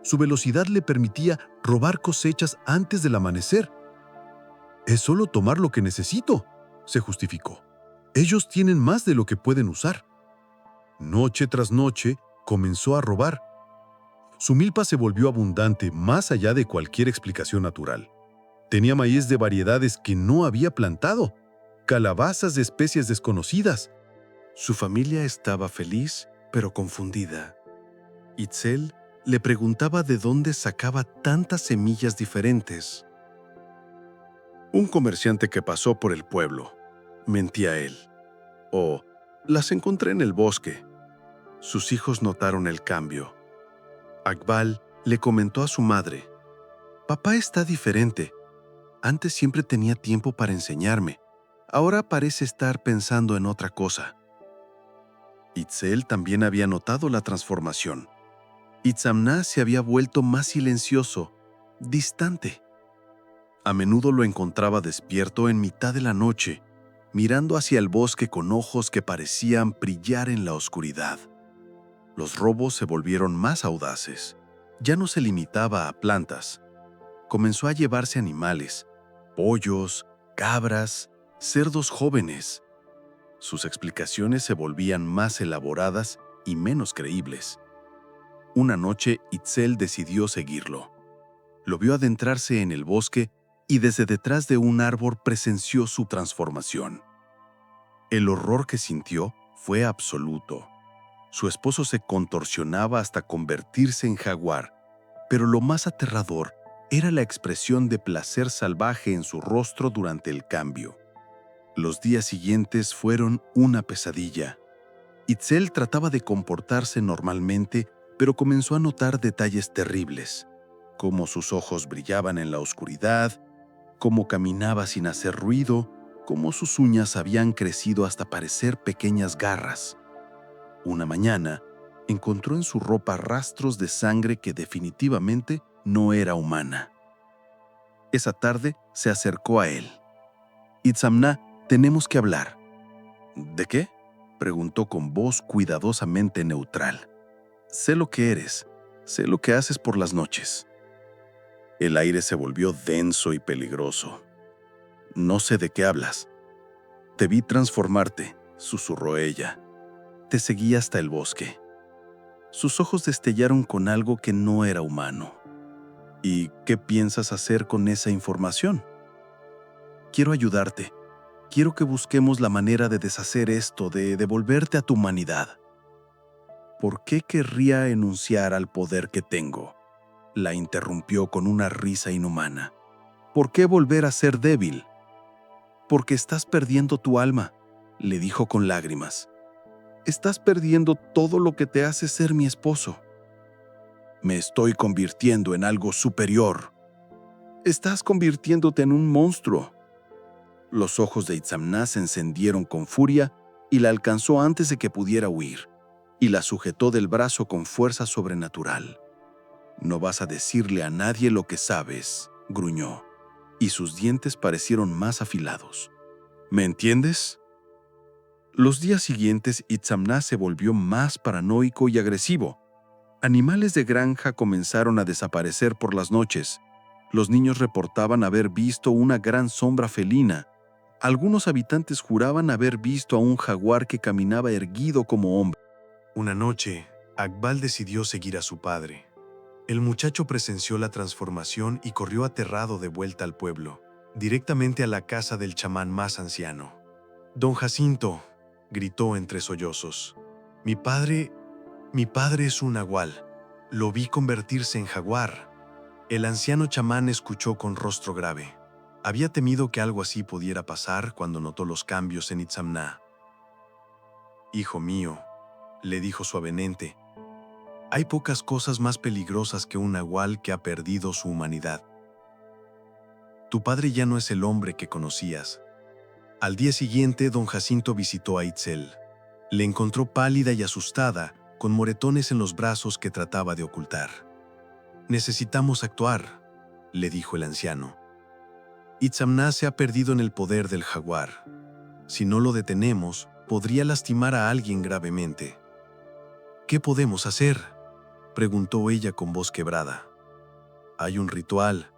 Su velocidad le permitía robar cosechas antes del amanecer. «Es solo tomar lo que necesito», se justificó. «Ellos tienen más de lo que pueden usar». Noche tras noche, comenzó a robar. Su milpa se volvió abundante más allá de cualquier explicación natural. Tenía maíz de variedades que no había plantado, calabazas de especies desconocidas. Su familia estaba feliz, pero confundida. Itzel le preguntaba de dónde sacaba tantas semillas diferentes. «Un comerciante que pasó por el pueblo», mentía él. «O las encontré en el bosque». Sus hijos notaron el cambio. Akbal le comentó a su madre: «Papá está diferente. Antes siempre tenía tiempo para enseñarme. Ahora parece estar pensando en otra cosa». Itzel también había notado la transformación. Itzamná se había vuelto más silencioso, distante. A menudo lo encontraba despierto en mitad de la noche, mirando hacia el bosque con ojos que parecían brillar en la oscuridad. Los robos se volvieron más audaces. Ya no se limitaba a plantas. Comenzó a llevarse animales, pollos, cabras, cerdos jóvenes. Sus explicaciones se volvían más elaboradas y menos creíbles. Una noche, Itzel decidió seguirlo. Lo vio adentrarse en el bosque y desde detrás de un árbol presenció su transformación. El horror que sintió fue absoluto. Su esposo se contorsionaba hasta convertirse en jaguar, pero lo más aterrador era la expresión de placer salvaje en su rostro durante el cambio. Los días siguientes fueron una pesadilla. Itzel trataba de comportarse normalmente, pero comenzó a notar detalles terribles, como sus ojos brillaban en la oscuridad, cómo caminaba sin hacer ruido, cómo sus uñas habían crecido hasta parecer pequeñas garras. Una mañana, encontró en su ropa rastros de sangre que definitivamente no era humana. Esa tarde se acercó a él. «Itzamna, tenemos que hablar». «¿De qué?», preguntó con voz cuidadosamente neutral. «Sé lo que eres, sé lo que haces por las noches». El aire se volvió denso y peligroso. «No sé de qué hablas». «Te vi transformarte», susurró ella. «Te seguí hasta el bosque». Sus ojos destellaron con algo que no era humano. «¿Y qué piensas hacer con esa información?». «Quiero ayudarte. Quiero que busquemos la manera de deshacer esto, de devolverte a tu humanidad». «¿Por qué querría enunciar al poder que tengo?», la interrumpió con una risa inhumana. «¿Por qué volver a ser débil?». «Porque estás perdiendo tu alma», le dijo con lágrimas. «Estás perdiendo todo lo que te hace ser mi esposo». «Me estoy convirtiendo en algo superior». «Estás convirtiéndote en un monstruo». Los ojos de Itzamna se encendieron con furia y la alcanzó antes de que pudiera huir, y la sujetó del brazo con fuerza sobrenatural. «No vas a decirle a nadie lo que sabes», gruñó, y sus dientes parecieron más afilados. «¿Me entiendes?». Los días siguientes, Itzamna se volvió más paranoico y agresivo. Animales de granja comenzaron a desaparecer por las noches. Los niños reportaban haber visto una gran sombra felina. Algunos habitantes juraban haber visto a un jaguar que caminaba erguido como hombre. Una noche, Akbal decidió seguir a su padre. El muchacho presenció la transformación y corrió aterrado de vuelta al pueblo, directamente a la casa del chamán más anciano. «Don Jacinto», gritó entre sollozos, mi padre es un nahual. Lo vi convertirse en jaguar». El anciano chamán escuchó con rostro grave. Había temido que algo así pudiera pasar cuando notó los cambios en Itzamna. «Hijo mío», le dijo suavemente, «hay pocas cosas más peligrosas que un nahual que ha perdido su humanidad. Tu padre ya no es el hombre que conocías». Al día siguiente, don Jacinto visitó a Itzel. Le encontró pálida y asustada, con moretones en los brazos que trataba de ocultar. «Necesitamos actuar», le dijo el anciano. «Itzamna se ha perdido en el poder del jaguar. Si no lo detenemos, podría lastimar a alguien gravemente». «¿Qué podemos hacer?», preguntó ella con voz quebrada. «Hay un ritual»,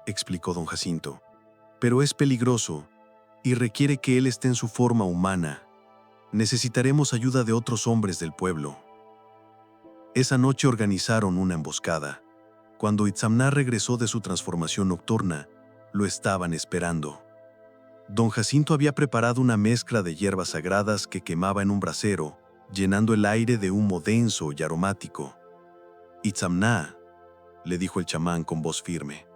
explicó don Jacinto, «pero es peligroso y requiere que él esté en su forma humana. Necesitaremos ayuda de otros hombres del pueblo». Esa noche organizaron una emboscada. Cuando Itzamna regresó de su transformación nocturna, lo estaban esperando. Don Jacinto había preparado una mezcla de hierbas sagradas que quemaba en un brasero, llenando el aire de humo denso y aromático. «Itzamna», le dijo el chamán con voz firme,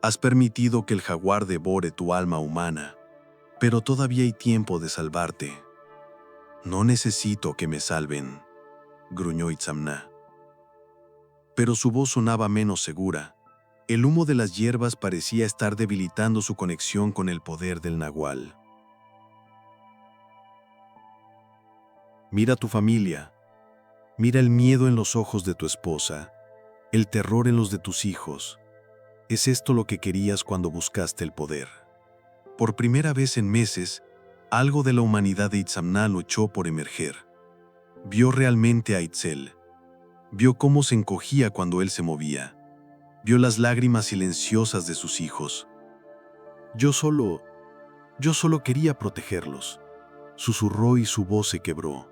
«has permitido que el jaguar devore tu alma humana, pero todavía hay tiempo de salvarte». «No necesito que me salven», gruñó Itzamna. Pero su voz sonaba menos segura. El humo de las hierbas parecía estar debilitando su conexión con el poder del nahual. «Mira a tu familia. Mira el miedo en los ojos de tu esposa, el terror en los de tus hijos. ¿Es esto lo que querías cuando buscaste el poder?». Por primera vez en meses, algo de la humanidad de Itzamna luchó por emerger. Vio realmente a Itzel. Vio cómo se encogía cuando él se movía. Vio las lágrimas silenciosas de sus hijos. Yo solo quería protegerlos», susurró y su voz se quebró.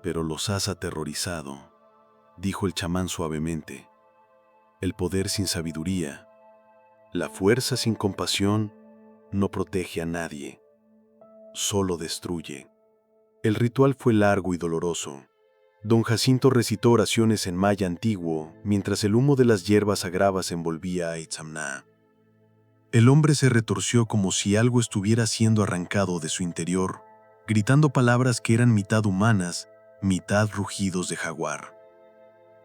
«Pero los has aterrorizado», dijo el chamán suavemente. «El poder sin sabiduría, la fuerza sin compasión, no protege a nadie, solo destruye». El ritual fue largo y doloroso. Don Jacinto recitó oraciones en maya antiguo, mientras el humo de las hierbas sagradas envolvía a Itzamna. El hombre se retorció como si algo estuviera siendo arrancado de su interior, gritando palabras que eran mitad humanas, mitad rugidos de jaguar.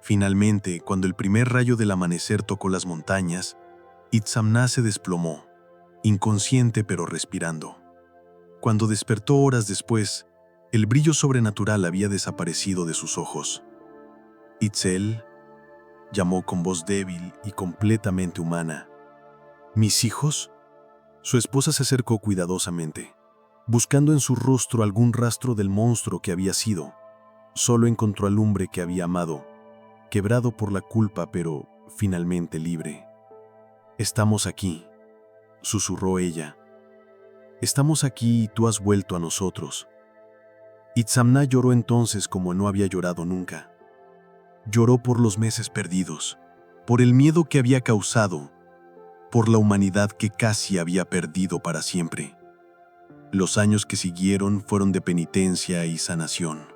Finalmente, cuando el primer rayo del amanecer tocó las montañas, Itzamna se desplomó. inconsciente pero respirando. Cuando despertó horas después, el brillo sobrenatural había desaparecido de sus ojos. Itzel llamó con voz débil y completamente humana. ¿Mis hijos? Su esposa se acercó cuidadosamente, buscando en su rostro algún rastro del monstruo que había sido. Solo encontró al hombre que había amado, quebrado por la culpa pero finalmente libre. «Estamos aquí», susurró ella. «Estamos aquí y tú has vuelto a nosotros». Itzamna lloró entonces como no había llorado nunca. Lloró por los meses perdidos, por el miedo que había causado, por la humanidad que casi había perdido para siempre. Los años que siguieron fueron de penitencia y sanación.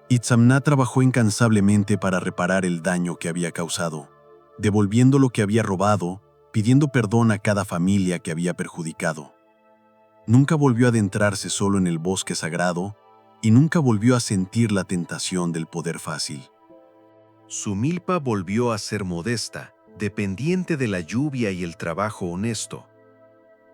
Itzamna trabajó incansablemente para reparar el daño que había causado, devolviendo lo que había robado, pidiendo perdón a cada familia que había perjudicado. Nunca volvió a adentrarse solo en el bosque sagrado y nunca volvió a sentir la tentación del poder fácil. Su milpa volvió a ser modesta, dependiente de la lluvia y el trabajo honesto.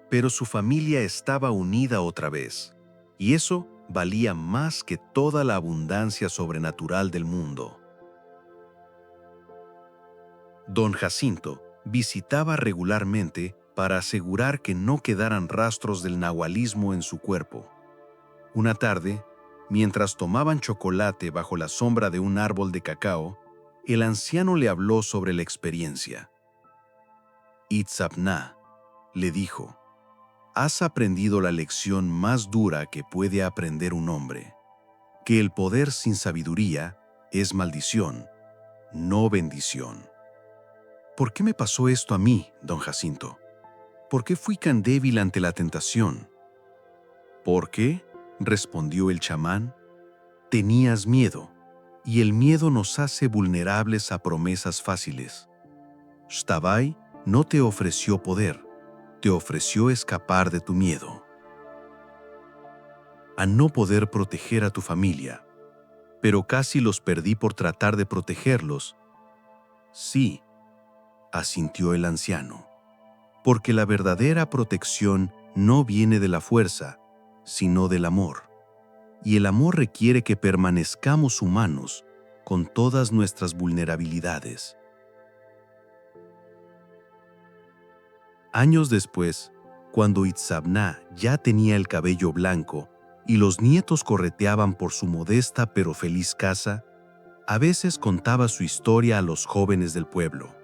Pero su familia estaba unida otra vez, y eso valía más que toda la abundancia sobrenatural del mundo. Don Jacinto visitaba regularmente para asegurar que no quedaran rastros del nahualismo en su cuerpo. Una tarde, mientras tomaban chocolate bajo la sombra de un árbol de cacao, el anciano le habló sobre la experiencia. Itzamna, le dijo, has aprendido la lección más dura que puede aprender un hombre, que el poder sin sabiduría es maldición, no bendición. ¿Por qué me pasó esto a mí, don Jacinto? ¿Por qué fui tan débil ante la tentación? ¿Por qué?, respondió el chamán. Tenías miedo, y el miedo nos hace vulnerables a promesas fáciles. Shtabai no te ofreció poder, te ofreció escapar de tu miedo. A no poder proteger a tu familia, pero casi los perdí por tratar de protegerlos. Sí, asintió el anciano, porque la verdadera protección no viene de la fuerza, sino del amor. Y el amor requiere que permanezcamos humanos con todas nuestras vulnerabilidades. Años después, cuando Itzamna ya tenía el cabello blanco y los nietos correteaban por su modesta pero feliz casa, a veces contaba su historia a los jóvenes del pueblo.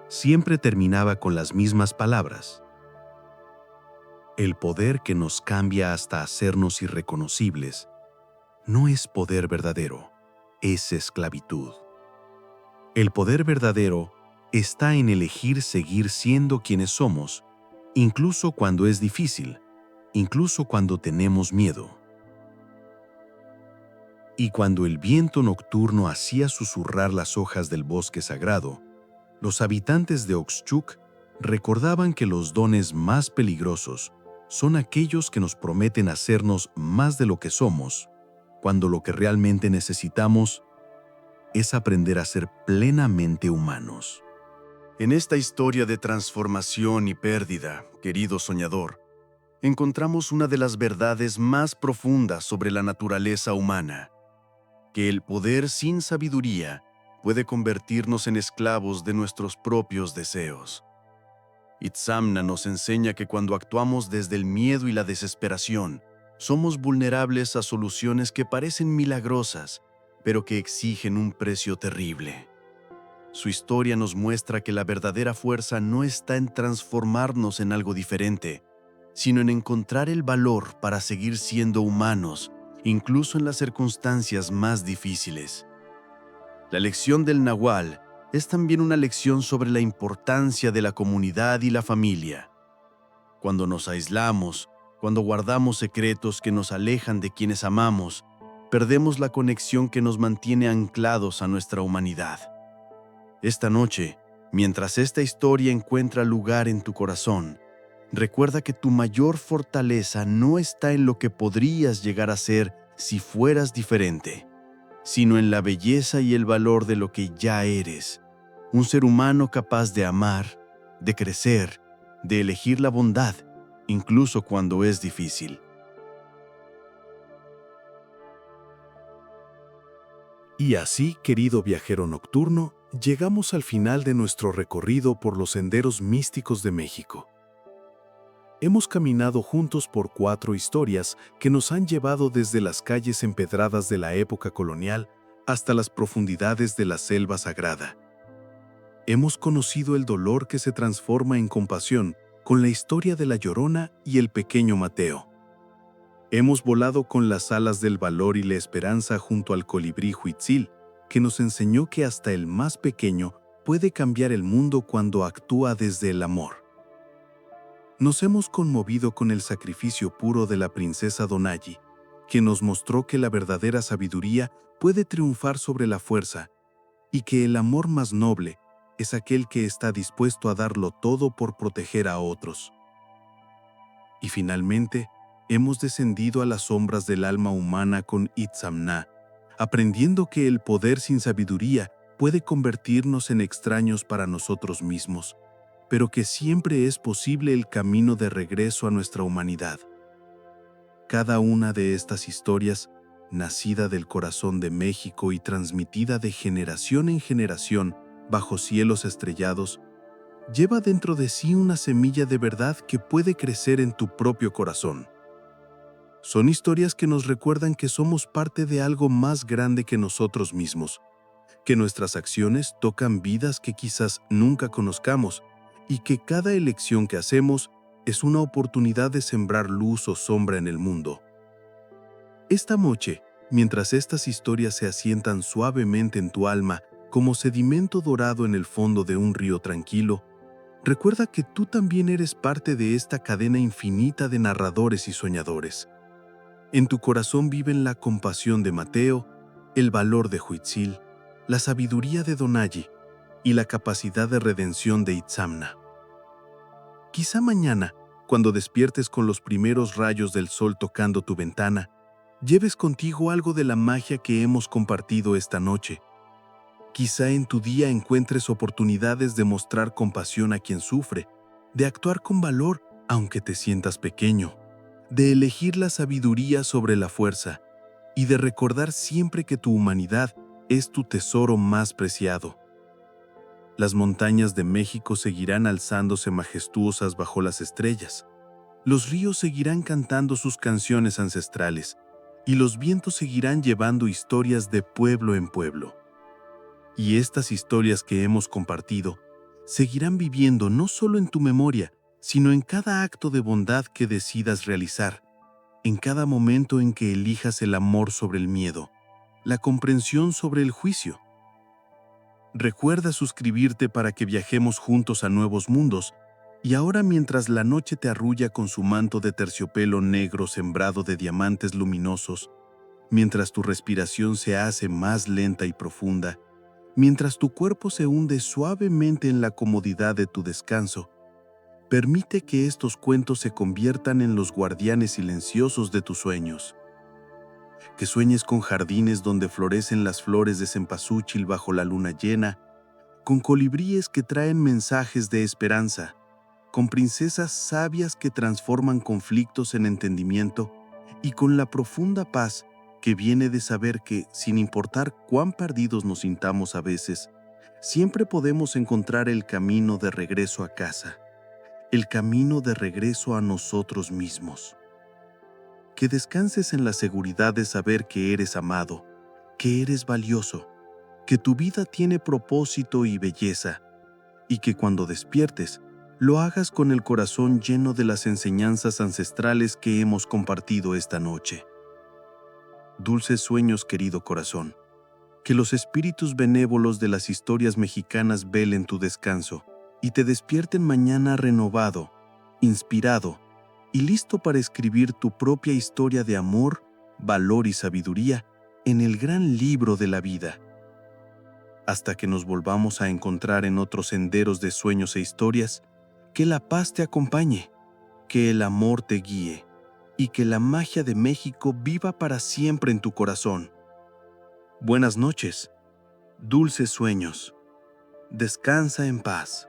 Siempre terminaba con las mismas palabras. El poder que nos cambia hasta hacernos irreconocibles no es poder verdadero, es esclavitud. El poder verdadero está en elegir seguir siendo quienes somos, incluso cuando es difícil, incluso cuando tenemos miedo. Y cuando el viento nocturno hacía susurrar las hojas del bosque sagrado, los habitantes de Oxchuc recordaban que los dones más peligrosos son aquellos que nos prometen hacernos más de lo que somos, cuando lo que realmente necesitamos es aprender a ser plenamente humanos. En esta historia de transformación y pérdida, querido soñador, encontramos una de las verdades más profundas sobre la naturaleza humana, que el poder sin sabiduría puede convertirnos en esclavos de nuestros propios deseos. Itzamna nos enseña que cuando actuamos desde el miedo y la desesperación, somos vulnerables a soluciones que parecen milagrosas, pero que exigen un precio terrible. Su historia nos muestra que la verdadera fuerza no está en transformarnos en algo diferente, sino en encontrar el valor para seguir siendo humanos, incluso en las circunstancias más difíciles. La lección del Nahual es también una lección sobre la importancia de la comunidad y la familia. Cuando nos aislamos, cuando guardamos secretos que nos alejan de quienes amamos, perdemos la conexión que nos mantiene anclados a nuestra humanidad. Esta noche, mientras esta historia encuentra lugar en tu corazón, recuerda que tu mayor fortaleza no está en lo que podrías llegar a ser si fueras diferente, sino en la belleza y el valor de lo que ya eres, un ser humano capaz de amar, de crecer, de elegir la bondad incluso cuando es difícil. Y así, querido viajero nocturno, llegamos al final de nuestro recorrido por los senderos místicos de México. Hemos caminado juntos por 4 historias que nos han llevado desde las calles empedradas de la época colonial hasta las profundidades de la selva sagrada. Hemos conocido el dolor que se transforma en compasión con la historia de La Llorona y el pequeño Mateo. Hemos volado con las alas del valor y la esperanza junto al colibrí Huitzil, que nos enseñó que hasta el más pequeño puede cambiar el mundo cuando actúa desde el amor. Nos hemos conmovido con el sacrificio puro de la princesa Donayi, que nos mostró que la verdadera sabiduría puede triunfar sobre la fuerza y que el amor más noble es aquel que está dispuesto a darlo todo por proteger a otros. Y finalmente, hemos descendido a las sombras del alma humana con Itzamna, aprendiendo que el poder sin sabiduría puede convertirnos en extraños para nosotros mismos, pero que siempre es posible el camino de regreso a nuestra humanidad. Cada una de estas historias, nacida del corazón de México y transmitida de generación en generación bajo cielos estrellados, lleva dentro de sí una semilla de verdad que puede crecer en tu propio corazón. Son historias que nos recuerdan que somos parte de algo más grande que nosotros mismos, que nuestras acciones tocan vidas que quizás nunca conozcamos y que cada elección que hacemos es una oportunidad de sembrar luz o sombra en el mundo. Esta noche, mientras estas historias se asientan suavemente en tu alma como sedimento dorado en el fondo de un río tranquilo, recuerda que tú también eres parte de esta cadena infinita de narradores y soñadores. En tu corazón viven la compasión de Mateo, el valor de Huitzil, la sabiduría de Donayi y la capacidad de redención de Itzamna. Quizá mañana, cuando despiertes con los primeros rayos del sol tocando tu ventana, lleves contigo algo de la magia que hemos compartido esta noche. Quizá en tu día encuentres oportunidades de mostrar compasión a quien sufre, de actuar con valor aunque te sientas pequeño, de elegir la sabiduría sobre la fuerza y de recordar siempre que tu humanidad es tu tesoro más preciado. Las montañas de México seguirán alzándose majestuosas bajo las estrellas. Los ríos seguirán cantando sus canciones ancestrales y los vientos seguirán llevando historias de pueblo en pueblo. Y estas historias que hemos compartido seguirán viviendo no solo en tu memoria, sino en cada acto de bondad que decidas realizar, en cada momento en que elijas el amor sobre el miedo, la comprensión sobre el juicio. Recuerda suscribirte para que viajemos juntos a nuevos mundos, y ahora mientras la noche te arrulla con su manto de terciopelo negro sembrado de diamantes luminosos, mientras tu respiración se hace más lenta y profunda, mientras tu cuerpo se hunde suavemente en la comodidad de tu descanso, permite que estos cuentos se conviertan en los guardianes silenciosos de tus sueños. Que sueñes con jardines donde florecen las flores de cempasúchil bajo la luna llena, con colibríes que traen mensajes de esperanza, con princesas sabias que transforman conflictos en entendimiento y con la profunda paz que viene de saber que, sin importar cuán perdidos nos sintamos a veces, siempre podemos encontrar el camino de regreso a casa, el camino de regreso a nosotros mismos. Que descanses en la seguridad de saber que eres amado, que eres valioso, que tu vida tiene propósito y belleza, y que cuando despiertes, lo hagas con el corazón lleno de las enseñanzas ancestrales que hemos compartido esta noche. Dulces sueños, querido corazón. Que los espíritus benévolos de las historias mexicanas velen tu descanso y te despierten mañana renovado, inspirado y listo para escribir tu propia historia de amor, valor y sabiduría en el gran libro de la vida. Hasta que nos volvamos a encontrar en otros senderos de sueños e historias, que la paz te acompañe, que el amor te guíe y que la magia de México viva para siempre en tu corazón. Buenas noches, dulces sueños. Descansa en paz.